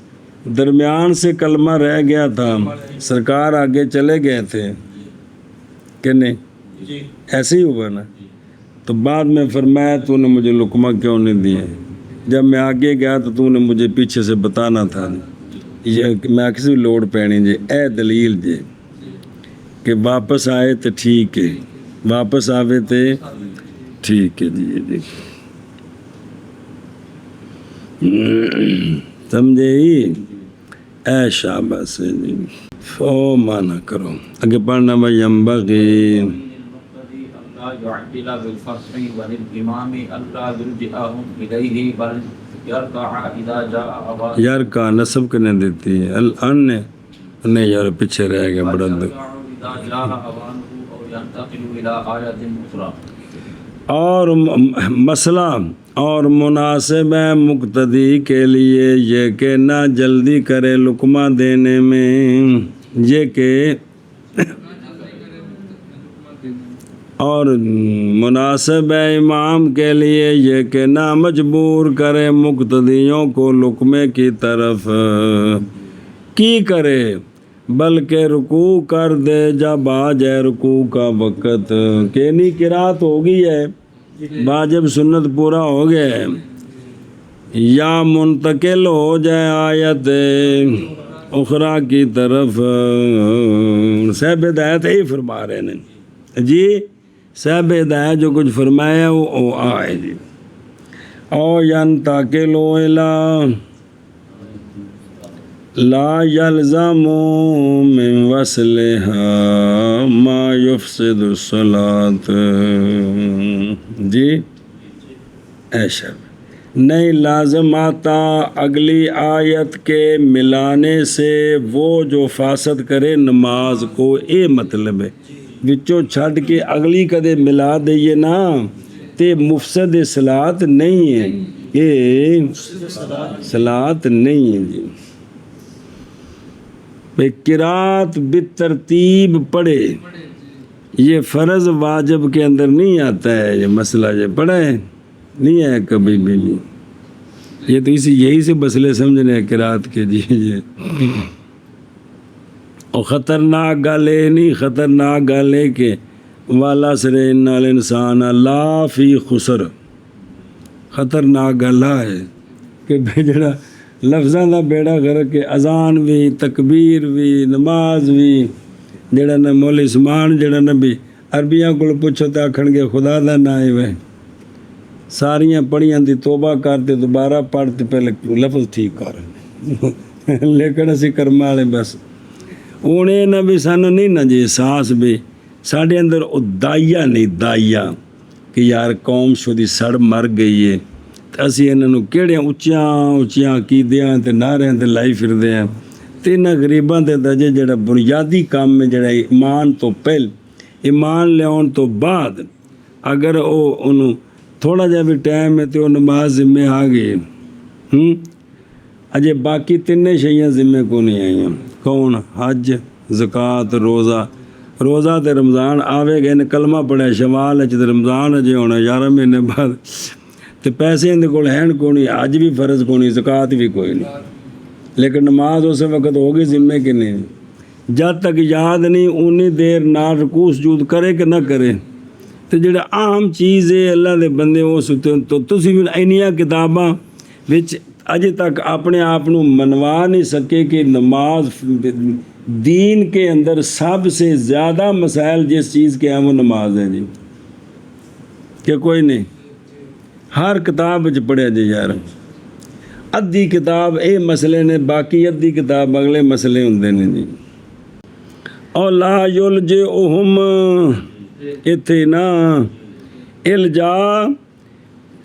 درمیان سے کلمہ رہ گیا تھا سرکار آگے چلے گئے تھے کہ نہیں جی ایسے ہی ہوا نا تو بعد میں فرمایا تو نے مجھے لقمہ کیوں نہیں دیا جب میں آگے گیا تو نے مجھے پیچھے سے بتانا تھا یہ میں کسی لوڑ پینی جی اے دلیل جی کہ واپس آئے تو ٹھیک ہے واپس آوے تو ٹھیک ہے جی سمجھے ہی اے شاباش جی او مانا کرو اگے پڑھنا بھائی ينبغي لا يعجل بالفصل وللإمام ألا يلجئهم إليه بل يركع إذا جاء أوان یار کا نصب کرنے دیتی ہے الان نے نہیں یار پیچھے رہ گیا بڑا يركع إذا جاء أوانه أو ينتقل إلى آية أخرى اور مسئلہ اور مناسب ہے مقتدی کے لیے یہ کہ نہ جلدی کرے لقمہ دینے میں یہ کہ اور مناسب ہے امام کے لیے یہ کہ نہ مجبور کرے مقتدیوں کو لقمے کی طرف کی کرے بلکہ رکوع کر دے جب آ جائے رکوع کا وقت کہ نہیں قرات ہو گئی ہے واجب سنت پورا ہو گیا ہے یا منتقل ہو جائے آیت اخرى کی طرف صاحب ہدایت ہی فرما رہے ہیں جی صاحب ہدایت جو کچھ فرمایا وہ آئے جی او ینتقل الی لا یلزم من وصلها ما یفسد الصلاۃ جی ایشا نہیں لازم آتا اگلی آیت کے ملانے سے وہ جو فاسد کرے نماز کو اے مطلب ہے وچوں چھڈ کے اگلی کدے ملا دئیے نا تے مفسد صلاۃ نہیں ہے یہ صلاۃ نہیں ہے جی قرات بالترتیب پڑھے یہ فرض واجب کے اندر نہیں آتا ہے یہ مسئلہ یہ پڑھا ہے نہیں ہے کبھی بھی یہ تو یہی سے مسئلے سمجھنے ہیں قرات کے جی اور خطرناک گل ہے نہیں خطرناک گل ہے کہ والا سرے نال انسان لا فی خسر خطرناک گل ہے کہ جڑا لفظاں دا بیڑا غرق کے اذان بھی تکبیر بھی نماز بھی جڑا نہ مول اسمان جڑا نہ بھی عربیاں کو پوچھو تے آکھن گے خدا دا نا ہے وے ساریاں پڑھیاں دی توبہ کرتے دوبارہ پڑھتے پہلے لفظ ٹھیک کر لیکن اسی کرم والے بس اونے نہ بھی سانو نہیں نہ جی احساس بھی ساڈے اندر او دائیا نہیں دائیا کہ یار قوم شدی سڑ مر گئی ہے اسی انہاں نوں کیڑے اچیاں اچیاں عقیدیاں تے نعرے تے لائی پھردے ہیں تے انہاں غریباں دے دجے جڑا بنیادی کام میں جڑا ایمان تو پہل ایمان لیاون تو بعد اگر او انہوں تھوڑا جا بھی ٹائم ہے تو وہ نماز ذمہ آ گئی اجے باقی تینے شیاں ذمہ کو نہیں آئیں کون حج زکوٰۃ روزہ تے رمضان آوے گئے نے کلمہ پڑھے شوال تے رمضان اجے ہونا 11 مہینے بعد تے پیسے اندے کول ہیں کو نہیں حج بھی فرض کو نہیں زکوٰۃ بھی کوئی نہیں لیکن نماز اس وقت ہوگی ذمہ کہ نہیں جب تک یاد نہیں اونی دیر نہ رکوع سجود کرے کہ نہ کرے تو جڑا عام چیز ہے اللہ دے بندے اس تو تسی بھی اینیاں کتاباں وچ اجے تک اپنے آپ نو منوا نہیں سکے کہ نماز دین کے اندر سب سے زیادہ مسائل جس چیز کے ہیں وہ نماز ہے جی کہ کوئی نہیں ہر کتاب وچ پڑھیا جی یار ادھی کتاب اے مسئلے نے باقی ادھی کتاب اگلے مسئلے ہوندے نے جی اور لا یلجئہم اتنے نا الجا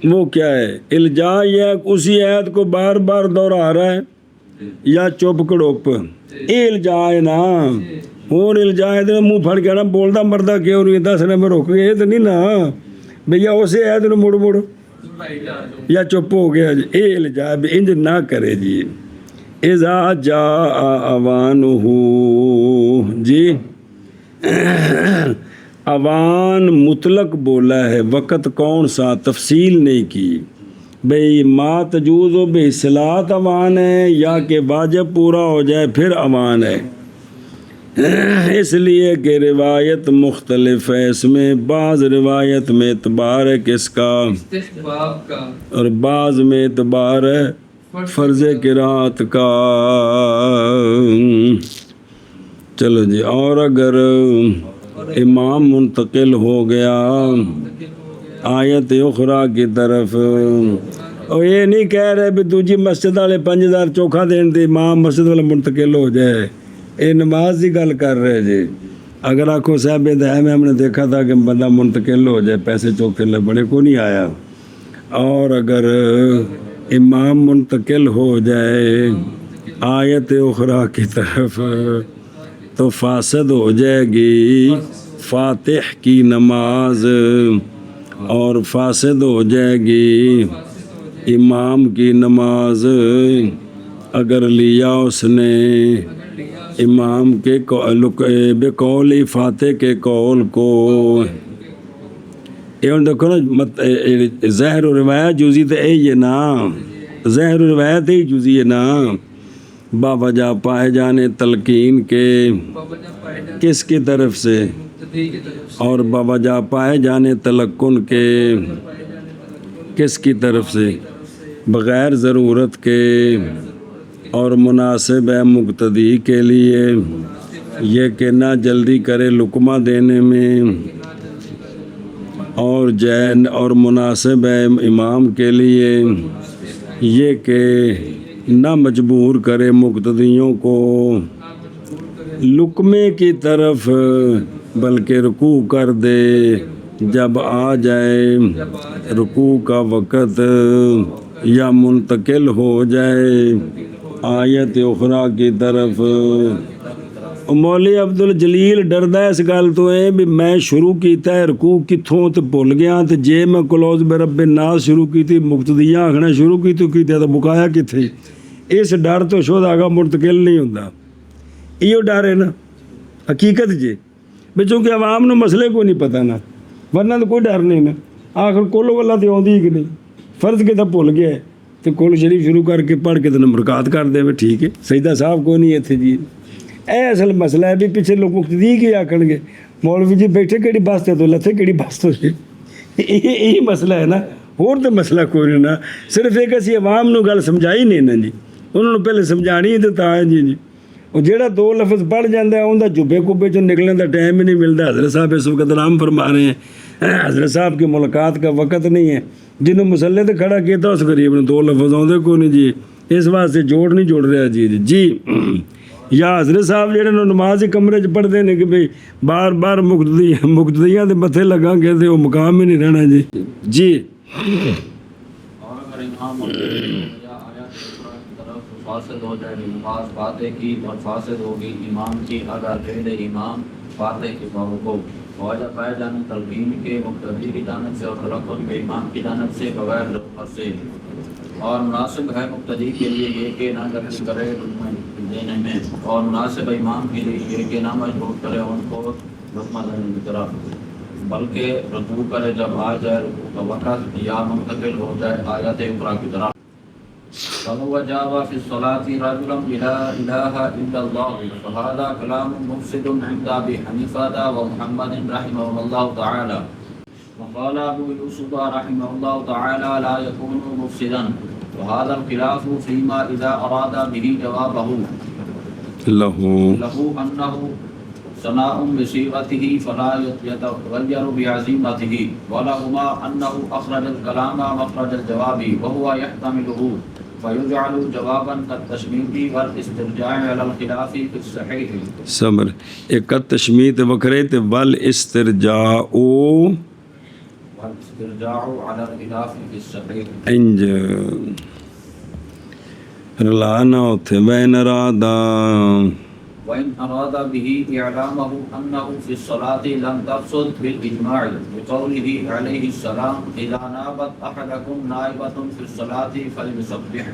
وہ کیا ہے الجا یہ اسی عید کو بار بار دہرا رہا ہے یا چپ کڑوپ یہ الجا ہے نا اور الجا ہے تو منہ پھڑ کے نا بولتا مردہ کیوں نہیں دس نے میں روک گیا یہ تو نہیں نا بھیا اسے عید نے مڑ مڑ یا چپ ہو گیا جی اے الجا انج نہ کرے جی اذا جا اوانہ جی اوان مطلق بولا ہے وقت کون سا تفصیل نہیں کی بھئی ما تجوز و بے اصلاحات امان ہے یا کہ واجب پورا ہو جائے پھر امان ہے؟ اس لیے کہ روایت مختلف ہے، اس میں بعض روایت میں اعتبار ہے کس کا، استحباب کا، اور بعض میں اعتبار ہے فرض قرات کا۔ چلو جی، اور اگر امام منتقل ہو گیا آیت اخرى کی طرف، اور یہ نہیں کہہ رہے بھی دوجی مسجد والے 5000 چوکھا دین دے امام مسجد والا منتقل ہو جائے، یہ نماز کی گل کر رہے جی۔ اگر آنکھوں صاحب دہائے میں ہم نے دیکھا تھا کہ بندہ منتقل ہو جائے پیسے چوکھے بڑے کو نہیں آیا، اور اگر امام منتقل ہو جائے آیت اخرى کی طرف تو فاسد ہو جائے گی فاتح کی نماز، اور فاسد ہو جائے گی امام کی نماز اگر لیا اس نے امام کے بقول فاتح کے قول کو۔ یہ دیکھو نا، ظاہر و روایت جزئی تو یہی ہے نا، ظاہر و روایت ہی جزئی ہے نا، باوجہ پائے جانے تلقین کے کس کی طرف سے، اور باوجہ پائے جانے تلقن کے کس کی طرف سے، بغیر ضرورت کے، اور مناسب ہے مقتدی کے لیے یہ کہ نہ جلدی کرے لقمہ دینے میں، اور مناسب ہے امام کے لیے یہ کہ نہ مجبور کرے مقتدیوں کو لقمے کی طرف، بلکہ رکوع کر دے جب آ جائے رکوع کا وقت، یا منتقل ہو جائے آیت اخرى کی طرف۔ مولوی عبدالجلیل ڈردہ اس گل تو ہے بھی میں شروع کیتا ہے رکوع کتھوں تے بھول گیا، تے جے میں کلوز برب الناس شروع کی تھی مقتدیاں آخنا شروع کی تو مکایا کتھے، اس ڈر تو شد آگا منتقل نہیں ہوتا، یہ ڈر ہے نا حقیقت جی، بھی چونکہ عوام نو مسئلے کو نہیں پتہ نا، ورنہ تو کوئی ڈر نہیں نا، آخر کولو واللہ تے آؤندی کہ نہیں، فرض کے تو بھول گیا ہے تو کول شریف شروع کر کے پڑھ کے تو نمرکات کر دے بھی ٹھیک ہے، سجدہ صاحب کو نہیں اتنے جی، اے اصل مسئلہ ہے بھی پیچھے لوگ مقتدی کی آکھن گے مولوی جی بیٹھے کیڑی بس تے تو لتھے کیڑی بس تو جی، یہی مسئلہ ہے نا، اور تو مسئلہ کوئی نہیں نا، صرف ایک اسی عوام نو گل سمجھائی نہیں نا جی، انہوں نے پہلے سمجھانی ہے تو تا ہے جی، وہ جیڑا 2 لفظ پڑھ جاندہ ہے اندھا جبے کبے چوں نکلنے دا ٹائم ہی نہیں ملتا۔ حضرت صاحب اس وقت نام فرما رہے ہیں، حضرت صاحب کی ملاقات کا وقت نہیں ہے، جنہوں مسلح تے کھڑا کیتا اس غریب نے 2 لفظ آؤندے کو نہیں جی، اس واسطے جوڑ نہیں جوڑ رہا جی۔ یا حضرت صاحب جڑے نماز ہی کمرے چ پڑھتے ہیں کہ بھئی بار بار مقتدیاں دے متھے لگا کے تے وہ مقام ہی نہیں رہنا جی۔ اور اگر امام یا آیات اخرى کی طرف فاسد ہو جائے نماز فاتح کی، اور فاسد ہوگی امام کی اگر فعل امام فاتح کے کو وجہ پائے جانے تلقین کے مقتدی کی جانب سے اور تلقن کے امام کی جانب سے بغیر ضرورت سے، اور مناسب ہے مقتدی کے لیے یہ کہ نہ جلدی کرے دینے میں، اور مناسب امام کے لیے یہ کہ نہ مجبور کرے ان کو لقمہ دینے کی طرف، بلکہ رکوع کرے جب آ جائے رکوع کا وقت، یا منتقل ہو جائے آیات اخرى کی طرف۔ فَهُوَ جَابَ فِي الصَّلَاةِ رَجُلًا لَا إِلَٰهَ إِلَّا اللَّهُ فَهَذَا كَلَامٌ مُفْسِدٌ عِندَ أَبِي حَنِيفَةَ وَمُحَمَّدٍ رَحِمَهُمُ اللَّهُ تَعَالَى، وقال أبو يوسف رحمه الله تعالى لا يكون مفسدا، وهذا الخلاف فيما إذا أراد به جوابه له أنه ثناء بصيغته فلا يتغير بعزيمته، ولهما أنه أخرج الكلام مخرج الجواب وهو يحتمله فيجعل جوابا كالتشميت والاسترجاع على الخلاف في الصحيح۔ صبر ایک تشمیت وکرے تے والاسترجاع على الخلاف في الصحيح، انج رلانا اتھے بین رادا، وإن أراد به إعلامه أنه في الصلاة لم تفسد بالإجماع بقوله عليه السلام إذا نابت أحدكم نائبة في الصلاة فليسبح۔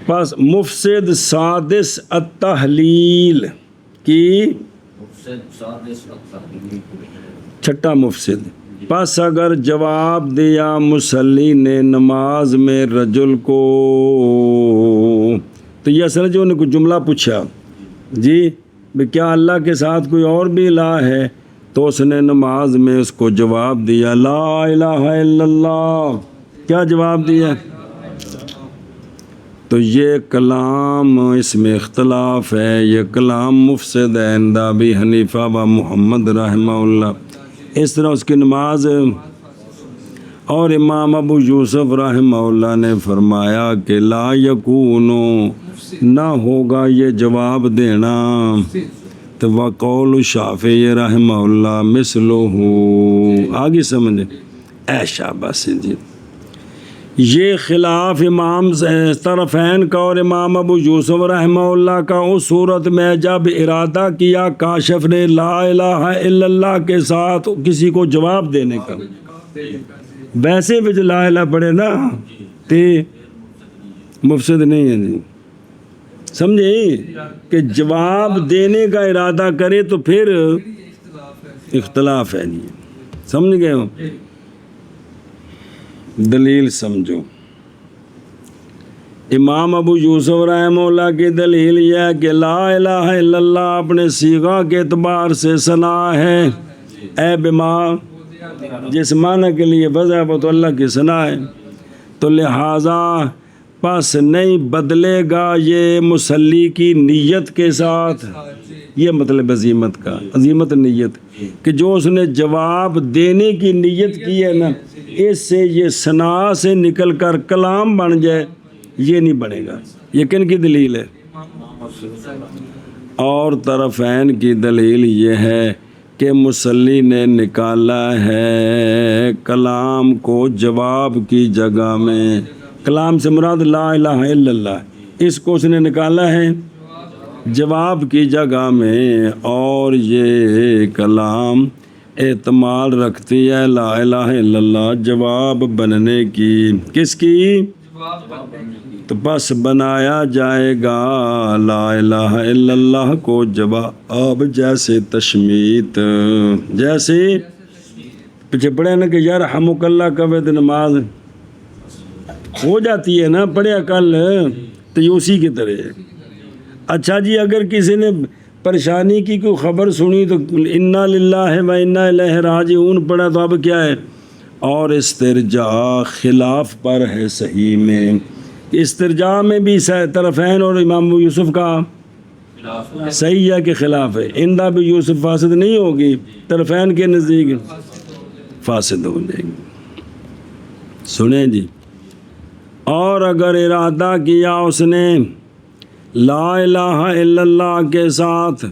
پس مفسد سادس التحلیل کی مفسد سادس التحلیل، چھٹا مفسد پس اگر جواب دیا مصلی نے نماز میں رجل کو، تو یہ اصل جو نے کچھ جملہ پوچھا جی بھی کیا اللہ کے ساتھ کوئی اور بھی الہ ہے، تو اس نے نماز میں اس کو جواب دیا لا الہ الا اللہ. کیا جواب دیا؟ تو یہ کلام اس میں اختلاف ہے، یہ کلام مفسد ہے عند ابی حنیفہ و محمد رحمہ اللہ. اس طرح اس کی نماز. اور امام ابو یوسف رحمہ اللہ نے فرمایا کہ لا یکونو، نہ ہوگا یہ جواب دینا. تو وقول شافعی رحمہ اللہ مثلہ، آگے سمجھے اے شاباش جی. یہ خلاف امام طرفین کا اور امام ابو یوسف رحمہ اللہ کا اس صورت میں جب ارادہ کیا کاشف نے لا الہ الا اللہ کے ساتھ کسی کو جواب دینے کا، ویسے بھی جو لا الہ پڑھے نا تے مفسد نہیں ہے جی. سمجھے کہ جواب دینے کا ارادہ کرے تو پھر اختلاف ہے جی. سمجھ گئے ہو؟ دلیل سمجھو. امام ابو یوسف رحمہ اللہ کی دلیل یہ ہے کہ لا الہ الا اللہ اپنے صیغہ کے اعتبار سے ثنا ہے، اے بما جس معنی کے لیے وضع ہے وہ تو اللہ کی ثنا ہے. تو لہٰذا پس نہیں بدلے گا یہ مصلی کی نیت کے ساتھ. یہ مطلب عظیمت کا، عظیمت نیت کہ جو اس نے جواب دینے کی نیت کی ہے نا، اس سے یہ ثنا سے نکل کر کلام بن جائے، یہ نہیں بنے گا. یہ کن کی دلیل ہے؟ اور طرفین کی دلیل یہ ہے کہ مصلی نے نکالا ہے کلام کو جواب کی جگہ میں. کلام سے مراد لا الہ الا اللہ، اس کو اس نے نکالا ہے جواب کی جگہ میں. اور یہ کلام احتمال رکھتی ہے لا الہ الا اللہ جواب بننے کی. کس کی؟ تو بس بنایا جائے گا لا الہ الا اللہ کو جواب، جیسے تشمیت، جیسے پیچھے پڑھے نا کہ یرحمک اللہ کبھی تو نماز ہو جاتی ہے نا، پڑھیا کل تو یہ اسی کی طرح ہے. اچھا جی اگر کسی نے پریشانی کی کوئی خبر سنی تو انا للہ و انا الیہ راجعون پڑھا، تو اب کیا ہے؟ اور استرجاع خلاف پر ہے صحیح میں. استرجاع میں بھی طرفین اور امام ابو یوسف کا صحیح ہے کہ خلاف ہے. عند ابی یوسف فاسد نہیں ہوگی، طرفین کے نزدیک فاسد ہو جائے گی. سنیں جی. اور اگر ارادہ کیا اس نے لا الہ الا اللہ کے ساتھ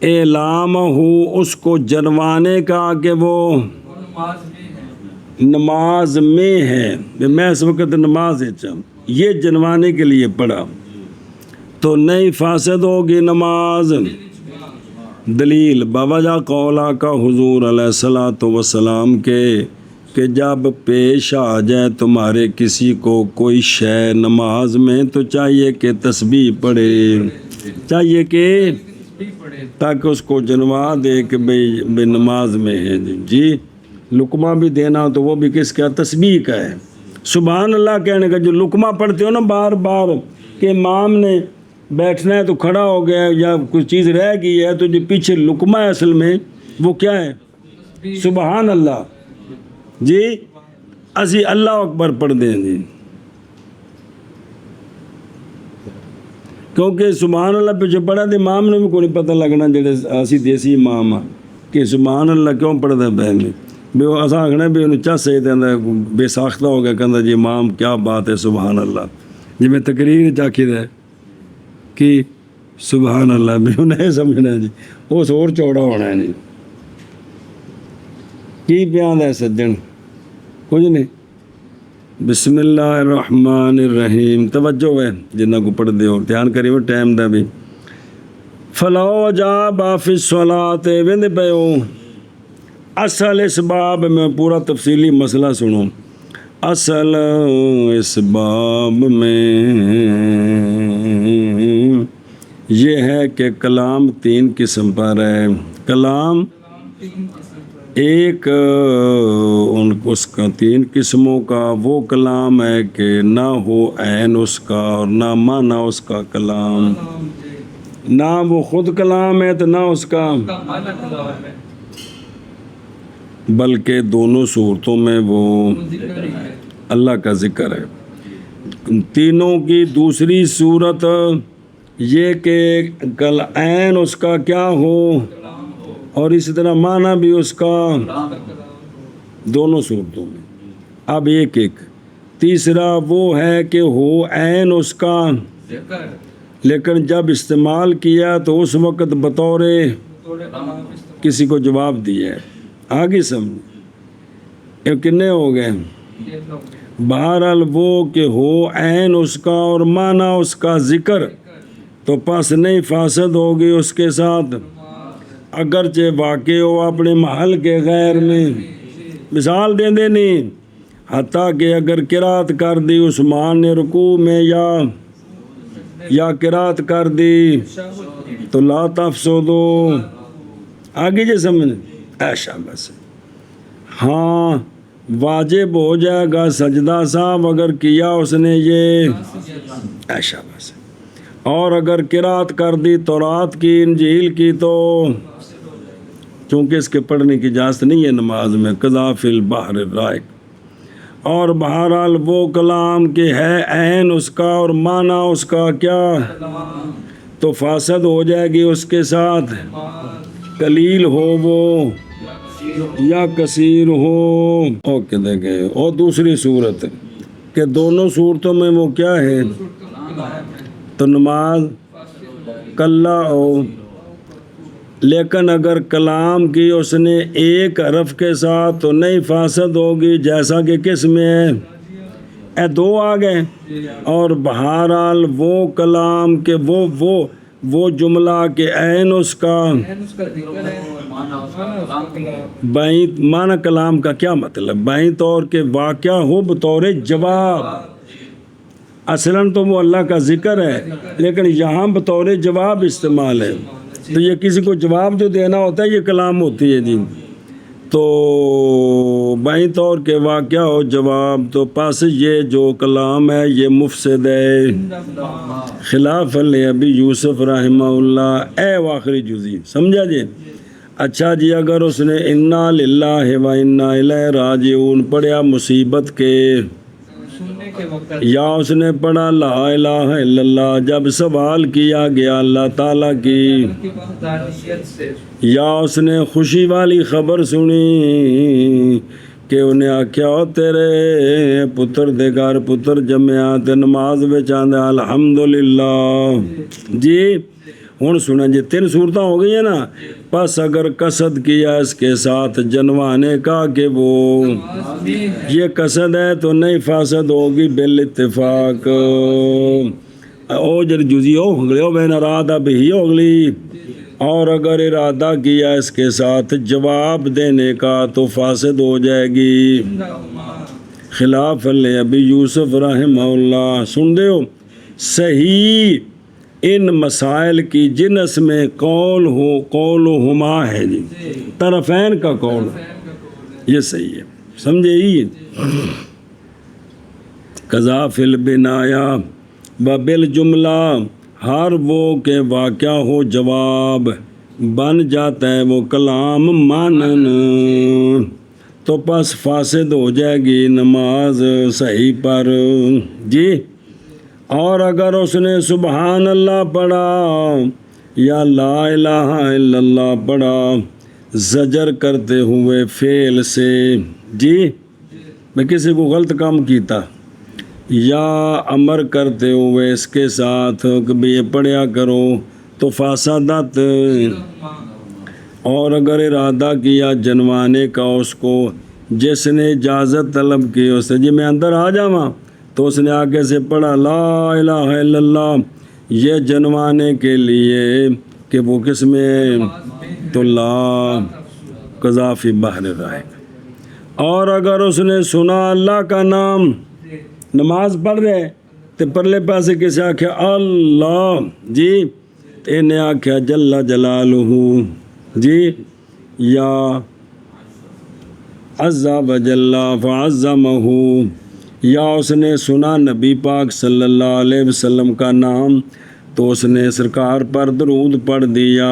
اعلام ہو اس کو جنوانے کا کہ وہ نماز میں ہے، میں اس وقت نماز یہ جنوانے کے لیے پڑھا، تو نہیں فاسد ہوگی نماز. دلیل بوجہ قولا کا حضور علیہ الصلوۃ والسلام کے کہ جب پیش آ جائے تمہارے کسی کو کوئی شے نماز میں تو چاہیے کہ تسبیح پڑھے، چاہیے کہ تاکہ اس کو جنوا دے کہ بے نماز میں ہے. جی لقمہ بھی دینا تو وہ بھی کس کا؟ تسبیح کا ہے. سبحان اللہ کہنے کا جو لقمہ پڑھتے ہو نا بار بار کہ امام نے بیٹھنا ہے تو کھڑا ہو گیا یا کوئی چیز رہ گئی ہے، تو جو پیچھے لقمہ ہے اصل میں وہ کیا ہے؟ سبحان اللہ. جی اسی اللہ اکبر پڑھ دیں جی، کیونکہ سبحان اللہ پہ جو پڑھا تھا امام نے بھی کوئی پتہ لگنا جڑے اسی دیسی امام آ کہ سبحان اللہ کیوں پڑھتا بہن بھی وہ اصا آخنا بھی انہوں چس سے بے ساختہ ہو گیا کہنا جی امام کیا بات ہے سبحان اللہ. جی میں تقریر چاکی ہے کہ سبحان اللہ بھی انہیں سمجھنا جی اس اور چوڑا ہونا ہے جی. کی بیان ہے سجن؟ کچھ نہیں. بسم اللہ الرحمن الرحیم. توجہ ہے جنہ کو پڑھ دے ہو دھیان کری وہ ٹائم دا بھی. فلو جا بافی الصلاۃ وند پہ ہو. اصل اس باب میں پورا تفصیلی مسئلہ سنو. اصل اس باب میں یہ ہے کہ کلام 3 قسم پر ہے. کلام ایک اس کا 3 قسموں کا وہ کلام ہے کہ نہ ہو عین اس کا اور نہ معنی اس کا کلام، نہ وہ خود کلام ہے تو نہ اس کا، مانا کلام ہے، بلکہ دونوں صورتوں میں وہ ذکر ہی ہے، اللہ کا ذکر ہے۔ تینوں کی دوسری صورت یہ کہ کل عین اس کا کیا ہو اور اسی طرح معنی بھی اس کا، دونوں صورتوں میں۔ اب ایک تیسرا وہ ہے کہ ہو عین اس کا، ذکر لیکن جب استعمال کیا تو اس وقت بطور تھوڑے کلام استعمال کسی کو جواب دیا ہے، آگے سمجھ یہ کتنے ہو گئے؟ یہ لوگ بہرحال وہ کہ ہو عین اس کا اور معنی اس کا ذکر، تو پس نہیں فاسد ہوگی اس کے ساتھ، اگرچہ واقع ہو اپنے محل کے غیر میں۔ مثال دے دینی، حتیٰ کہ اگر قرات کر دی عثمان نے رکوع میں یا قرات کر دی تو لا تفسدو، آگے جی سمجھ ایشا بس، ہاں واجب ہو جائے گا سجدہ صاحب اگر کیا اس نے یہ، ایشا بس، اور اگر قرات کر دی تورات کی انجیل کی تو چونکہ اس کے پڑھنے کی اجازت نہیں ہے نماز میں، قضا فی البحر الرائق، اور بہرحال وہ کلام کہ ہے عین اس کا اور معنی اس کا کیا، تو فاسد ہو جائے گی اس کے ساتھ، قلیل ہو وہ یا کثیر ہو۔ اوکے دیکھیں، اور دوسری صورت کہ دونوں صورتوں میں وہ کیا ہے، تو نماز کلا ہو، لیکن اگر کلام کی اس نے ایک حرف کے ساتھ تو نہیں فاسد ہوگی، جیسا کہ کس میں ہے، اے دو آ گئے، اور بہرحال وہ کلام کے وہ جملہ کہ عین اس کا، اس کا ذکر ہے، مانا اس کا کلام، بائیں معنی کلام کا کیا مطلب، بائیں طور کے واقعہ ہو بطور جواب، اصلاً تو وہ اللہ کا ذکر ہے لیکن یہاں بطور جواب استعمال ہے، تو یہ کسی کو جواب جو دینا ہوتا ہے یہ کلام ہوتی ہے جی، تو بائیں طور کے واقعہ ہو جواب، تو پس یہ جو کلام ہے یہ مفسد ہے، خلاف ابی یوسف رحمہ اللہ، اے آخری جزی سمجھا جی۔ اچھا جی، اگر اس نے انا للہ و انا الیہ راجعون پڑھا مصیبت کے، سننے کے وقت یا اس نے پڑھا لا الہ الا اللہ جب سوال کیا گیا اللہ تعالیٰ کی، کی وحدانیت سے، یا اس نے خوشی والی خبر سنی کہ انہیں آکھیا ہو تیرے پتر دے گھر پتر جمعیا تے نماز وچ آندے الحمدللہ جی۔ ہن سنا جی 3 صورتیں ہو گئی ہیں نا، پس اگر قصد کیا اس کے ساتھ جنوانے کا کہ وہ یہ قصد ہے تو نہیں فاسد ہوگی بالاتفاق، او جر جزی ہو گئی ہو بین ارادہ بھی ہو گئی، اور اگر ارادہ کیا اس کے ساتھ جواب دینے کا تو فاسد ہو جائے گی، خلاف ابی یوسف رحمہ اللہ۔ سن دے ہو صحیح ان مسائل کی جنس میں قول ہما ہے جی، طرفین کا قول، یہ صحیح ہے، سمجھے ہی، قضا فی البنایا و بالجملہ، ہر وہ کہ واقعہ ہو جواب بن جاتا ہے وہ کلام مانن، تو پس فاسد ہو جائے گی نماز صحیح پر جی۔ اور اگر اس نے سبحان اللہ پڑھا یا لا الہ الا اللہ پڑھا زجر کرتے ہوئے فعل سے جی، میں کسی کو غلط کام کیتا یا امر کرتے ہوئے اس کے ساتھ کہ بھی یہ پڑھیا کرو تو فاسدت، اور اگر ارادہ کیا جنوانے کا اس کو جس نے اجازت طلب کی اس سے جی میں اندر آ جاواں، تو اس نے آگے سے پڑھا لا الہ الا اللہ یہ جنوانے کے لیے کہ وہ کس میں، تو لا قضا فی بحر الرائق۔ اور اگر اس نے سنا اللہ کا نام، نماز پڑھ رہے تو پرلے پاسے کسے آکھیا اللہ جی، تو انہیں آکھیا جل جلالہ جی، یا عز وجل فعظمہ، یا اس نے سنا نبی پاک صلی اللہ علیہ وسلم کا نام تو اس نے سرکار پر درود پڑھ دیا.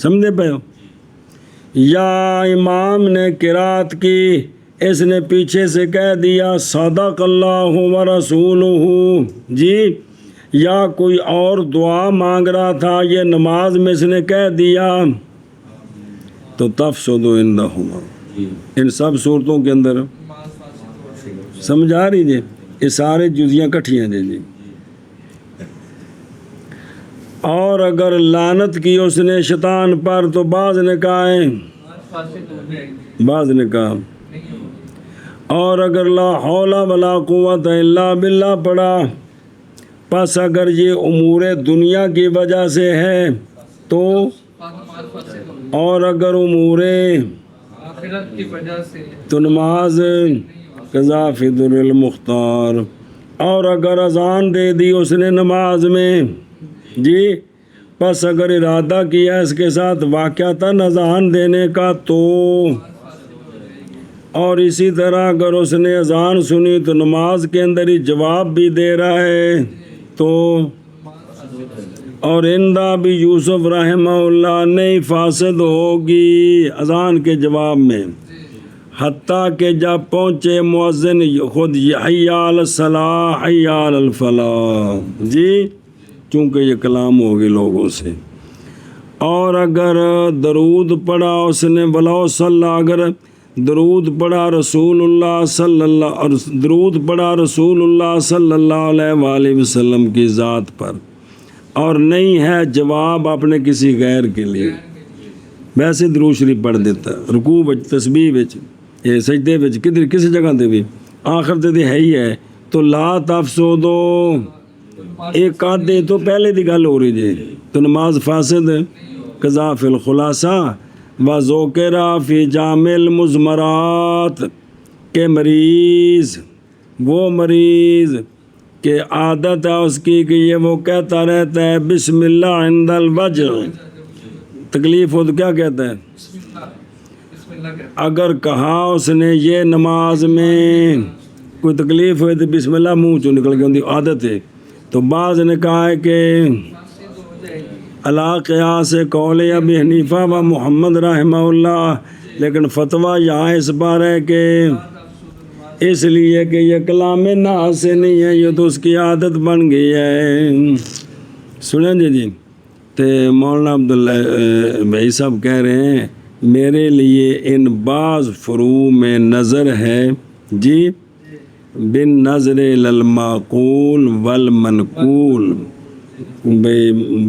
سمجھے پہ ہو؟ یا امام نے قرات کی، اس نے پیچھے سے کہہ دیا صدق اللہ و رسولہ جی، یا کوئی اور دعا مانگ رہا تھا، یہ نماز میں اس نے کہہ دیا تو تفسد عندہما. ان سب صورتوں کے اندر سمجھ آ رہی جی؟ یہ سارے جزیاں کٹھیاں جی. اور اگر لعنت کی اس نے شیطان پر تو بعض نے کہا ہے، بعض نے کہا اور اگر لا حول ولا قوت الا باللہ پڑھا، پس اگر یہ امور دنیا کی وجہ سے ہے تو، اور اگر امور آخرت کی وجہ سے تو نماز قضا فی در المختار. اور اگر اذان دے دی اس نے نماز میں جی، پس اگر ارادہ کیا اس کے ساتھ واقعتاً اذان دینے کا تو، اور اسی طرح اگر اس نے اذان سنی تو نماز کے اندر ہی جواب بھی دے رہا ہے تو، اور اندہ بھی یوسف رحمہ اللہ نہیں فاسد ہوگی اذان کے جواب میں، حتیٰ کہ جب پہنچے مؤذن خود حی علی الصلاح حی علی الفلاح جی، چونکہ یہ کلام ہوگی لوگوں سے. اور اگر درود پڑھا اس نے ولو صلی، اگر درود پڑھا رسول اللہ صلی اللہ، اور درود پڑھا رسول اللہ صلی اللہ علیہ وآلہ وسلم کی ذات پر، اور نہیں ہے جواب اپنے کسی غیر کے لیے، ویسے درود شریف پڑھ دیتا رکوع وچ تسبیح وچ یہ سجدے وچ کدھر کسی جگہ تے بھی آخر تے ہے ہی ہے تو لا تفسدو، ایک آدھے تو پہلے دی گل ہو رہی جی، تو نماز فاسد قضا فی الخلاصہ و ذکرہ فی جامع المزمرات کے مریض، وہ مریض کہ عادت ہے اس کی کہ یہ وہ کہتا رہتا ہے بسم اللہ عند الوجع، تکلیف ہو تو کیا کہتا ہے بسم اللہ کہتے اگر کہا اس نے یہ نماز میں کوئی تکلیف ہوئی تو بسم اللہ منہ چوں نکل گئی، ان کی عادت ہے. تو بعض نے کہا ہے کہ علا قیاس قول ابی حنیفہ و محمد رحمہ اللہ، لیکن فتویٰ یہاں اس بار ہے کہ اس لیے کہ یہ کلام ناز سے نہیں ہے، یہ تو اس کی عادت بن گئی ہے. سنیں جی تو مولانا عبداللہ بھائی صاحب کہہ رہے ہیں میرے لیے ان بعض فروع میں نظر ہے جی، بن نظر للمعقول والمنقول،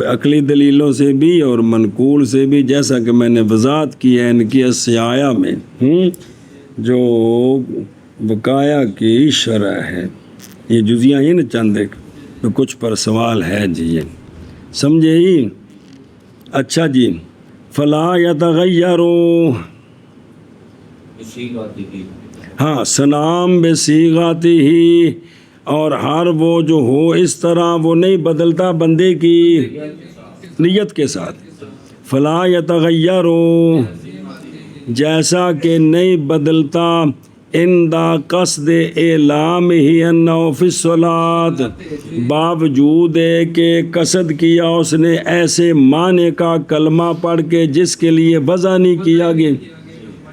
عقلی دلیلوں سے بھی اور منقول سے بھی، جیسا کہ میں نے وضاحت کی ہے ان کی السعایہ میں جو وقایا کی شرح ہے. یہ جزیاں ہی نا چند ایک تو کچھ پر سوال ہے جی، یہ سمجھے ہی. اچھا جی، فلا یتغیروا، اسی بات کی ہاں سلام بصیغاتہ ہی، اور ہر وہ جو ہو اس طرح وہ نہیں بدلتا بندے کی نیت کے ساتھ. فلا یتغیروا، جیسا کہ نہیں بدلتا اندہ قصد اعلام ہی انہ فی الصلاۃ، باوجود کہ قصد کیا اس نے ایسے معنی کا کلمہ پڑھ کے جس کے لیے وضع نہیں کیا گیا.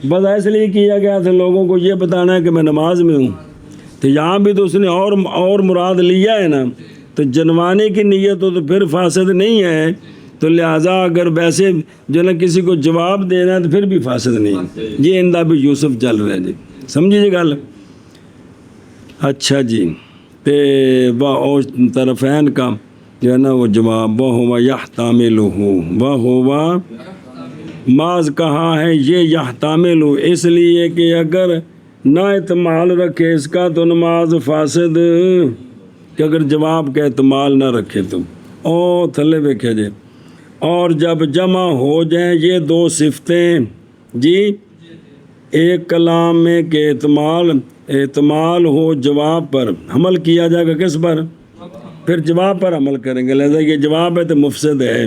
وضع اس لیے کیا گیا تھا لوگوں کو یہ بتانا ہے کہ میں نماز میں ہوں، تو یہاں بھی تو اس نے اور مراد لیا ہے نا، تو جنوانے کی نیت ہو تو پھر فاسد نہیں ہے. تو لہٰذا اگر ویسے جو نا کسی کو جواب دینا ہے تو پھر بھی فاسد نہیں ہے. یہ اندہ بھی یوسف چل رہا ہے جی، سمجھیے جی گل. اچھا جی، تے وہ طرفین کا جو ہے نا وہ جواب وہ ہوا یحتملہ، وہ ہوا ماز کہا ہے یہ یحتمل، اس لیے کہ اگر نہ احتمال رکھے اس کا تو نماز فاسد، کہ اگر جواب کا احتمال نہ رکھے تو. او تھلے ویکھے جی، اور جب جمع ہو جائیں یہ دو صفتیں جی ایک کلام میں کہ احتمال ہو جواب پر، عمل کیا جائے گا کس پر؟ پھر جواب پر عمل کریں گے. لہذا یہ جواب ہے تو مفسد ہے.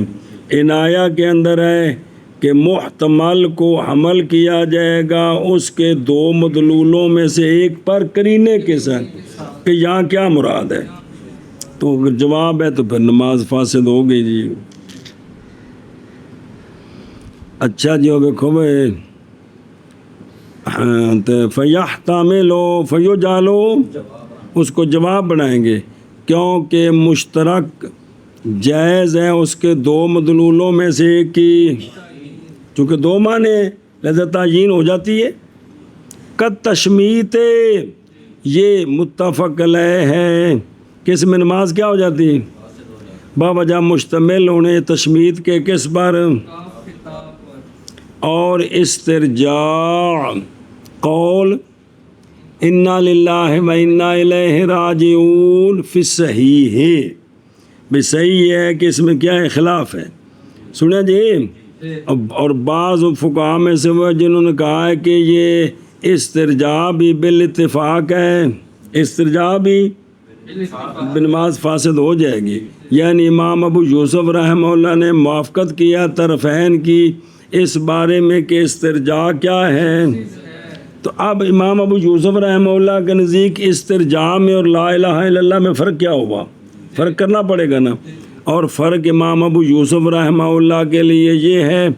عنایہ کے اندر ہے کہ محتمل کو حمل کیا جائے گا اس کے دو مدلولوں میں سے ایک پر قرینے کے ساتھ کہ یہاں کیا مراد ہے، تو اگر جواب ہے تو پھر نماز فاسد ہو گئی جی۔ اچھا جی دیکھو بھائی، فَيَحْتَمِلُ فَيُجْعَلُ اس کو جواب بنائیں گے، کیونکہ مشترک جائز ہے اس کے دو مدلولوں میں سے ایک کی، چونکہ دو معنی لہذا تعیین ہو جاتی ہے۔ قد تشمیت یہ متفق علیہ ہے کہ اس میں نماز کیا ہو جاتی ہے، باوجہ مشتمل ہونے تشمیت کے کس پر، اور استرجاع قول انا للہ و انا الیہ راجعون فی الصحیح ہے، بھی صحیح ہے کہ اس میں کیا ہے، خلاف ہے۔ سنیں جی، اور بعض فقہاء میں سے وہ جنہوں نے کہا ہے کہ یہ استرجاع بھی بالاتفاق ہے، استرجاع بھی بنماز فاسد ہو جائے گی، یعنی امام ابو یوسف رحمہ اللہ نے موافقت کیا طرفین کی اس بارے میں کہ استرجاع کیا ہے۔ تو اب امام ابو یوسف رحمہ اللہ کے نزدیک استرجاع میں اور لا الہ الا اللہ میں فرق کیا ہوا، فرق کرنا پڑے گا نا، اور فرق امام ابو یوسف رحمہ اللہ کے لیے یہ ہے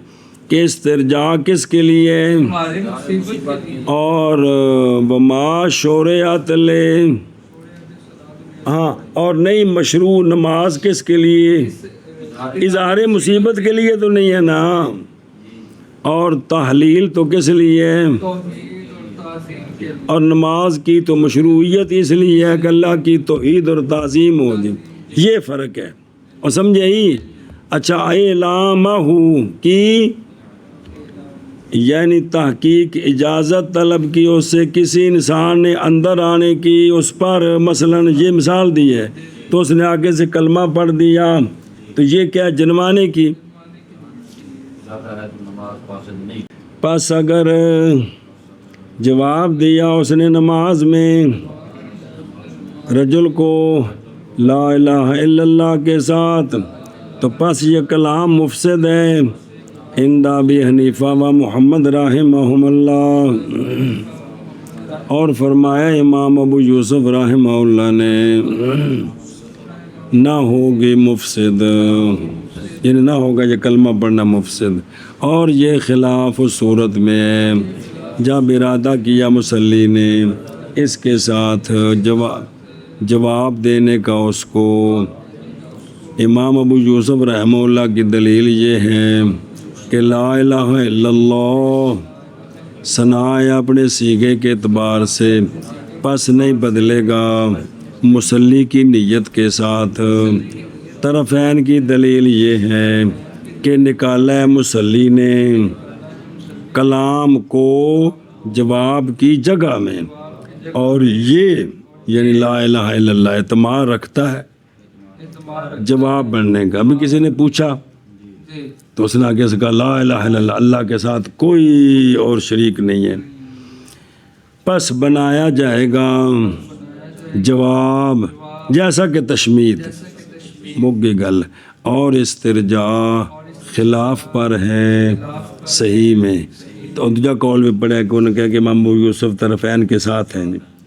کہ استرجاع کس کے لیے، اور وما شورعت لے، ہاں، اور نہیں مشروع نماز کس کے لیے، اظہار مصیبت کے لیے تو نہیں ہے نا، اور تحلیل تو کس لیے، اور نماز کی تو مشروعیت اس لیے ہے کہ اللہ کی توحید اور تعظیم ہوگی، یہ فرق ہے، اور سمجھے ہی۔ اچھا، اعلامہ کی یعنی تحقیق اجازت طلب کی اس سے کسی انسان نے اندر آنے کی اس پر، مثلا یہ مثال دی ہے تو اس نے آگے سے کلمہ پڑھ دیا، تو یہ کیا جنوانے کی، پس اگر جواب دیا اس نے نماز میں رجل کو لا الہ الا اللہ کے ساتھ، تو پس یہ کلام مفسد ہے عند ابی حنیفہ و محمد رحمہم اللہ، اور فرمایا امام ابو یوسف رحمہ اللہ نے نہ ہوگی مفسد، یعنی نہ ہوگا یہ کلمہ پڑھنا مفسد، اور یہ خلاف اس صورت میں ہے جب ارادہ کیا مصلی نے اس کے ساتھ جواب دینے کا اس کو۔ امام ابو یوسف رحمہ اللہ کی دلیل یہ ہے کہ لا الہ الا اللہ ثنا ہے اپنے سیغے کے اعتبار سے، پس نہیں بدلے گا مصلی کی نیت کے ساتھ۔ طرفین کی دلیل یہ ہے کہ نکالا ہے مصلی نے کلام کو جواب کی جگہ میں، اور یہ یعنی لا الہ الا اللہ اعتماد رکھتا ہے جواب بننے کا۔ ابھی کسی نے پوچھا تو اس نے آگے سے کہا لا الہ الا اللہ، اللہ کے ساتھ کوئی اور شریک نہیں ہے، پس بنایا جائے گا جواب جیسا کہ تشمیت مگی گل، اور استرجاع خلاف پر ہے صحیح میں۔ تو دوجا قول بھی پڑھا کہ انہوں نے کہا کہ امام ابو یوسف طرفین کے ساتھ ہیں،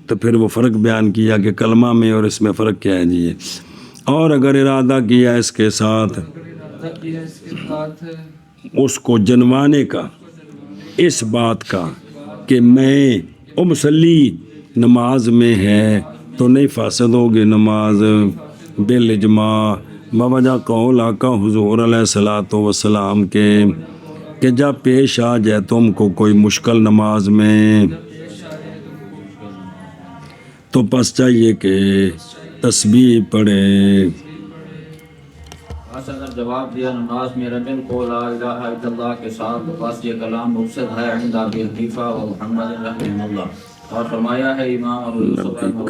تو پھر وہ فرق بیان کیا کہ کلمہ میں اور اس میں فرق کیا ہے جی۔ اور اگر ارادہ کیا اس کے ساتھ اس کو جنوانے کا، اس بات کا کہ میں مصلی نماز میں ہے، تو نہیں فاسد ہوگی نماز بالاجماع، بوجہ قول آقا حضور علیہ الصلوۃ والسلام کے کہ جب پیش آ جائے تم کو کوئی مشکل نماز میں، تو پس چاہیے کہ تسبیح پڑھے۔ بس اگر جواب دیا نماز میں رجل کو لا الہ الا اللہ کے ساتھ، تو بس یہ کلام مفسد ہے عند ابی حنیفہ و محمد رحمہ اللہ، اور فرمایا ہے امام ابو یوسف رحمہ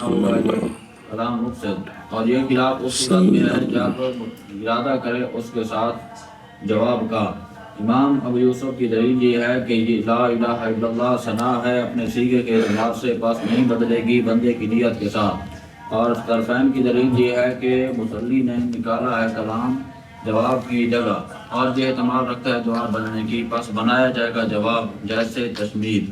اللہ نے کلام مفسد، اور یہ خلاف اس صورت میں ہے جب ارادہ کرے اس کے ساتھ جواب کا۔ امام ابو یوسف کی دلیل یہ ہے کہ یہ لا الہ الا اللہ ثنا ہے اپنے سیغے کے اعتبار سے، پس نہیں بدلے گی بندے کی نیت کے ساتھ۔ اور طرفین کی دلیل یہ ہے کہ مصلی نے نکالا ہے کلام جواب کی جگہ اور یہ احتمال رکھتا ہے جواب بننے کی، پس بنایا جائے گا جواب جیسے تشمید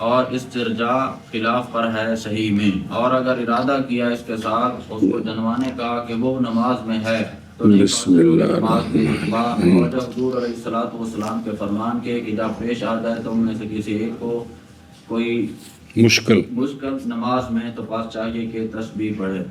اور استرجاع خلاف پر ہے صحیح میں، اور اگر ارادہ کیا اس کے ساتھ اس کو جنوانے کا کہ وہ نماز میں ہے تو نہیں بسم اللہ نماز کی اتباع اور جب حضور علیہ الصلوۃ والسلام کے فرمان کے کہ جب پیش آ جائے تو ان میں سے کسی ایک کو کوئی مشکل نماز میں تو پاس چاہیے کہ تسبیح پڑھے۔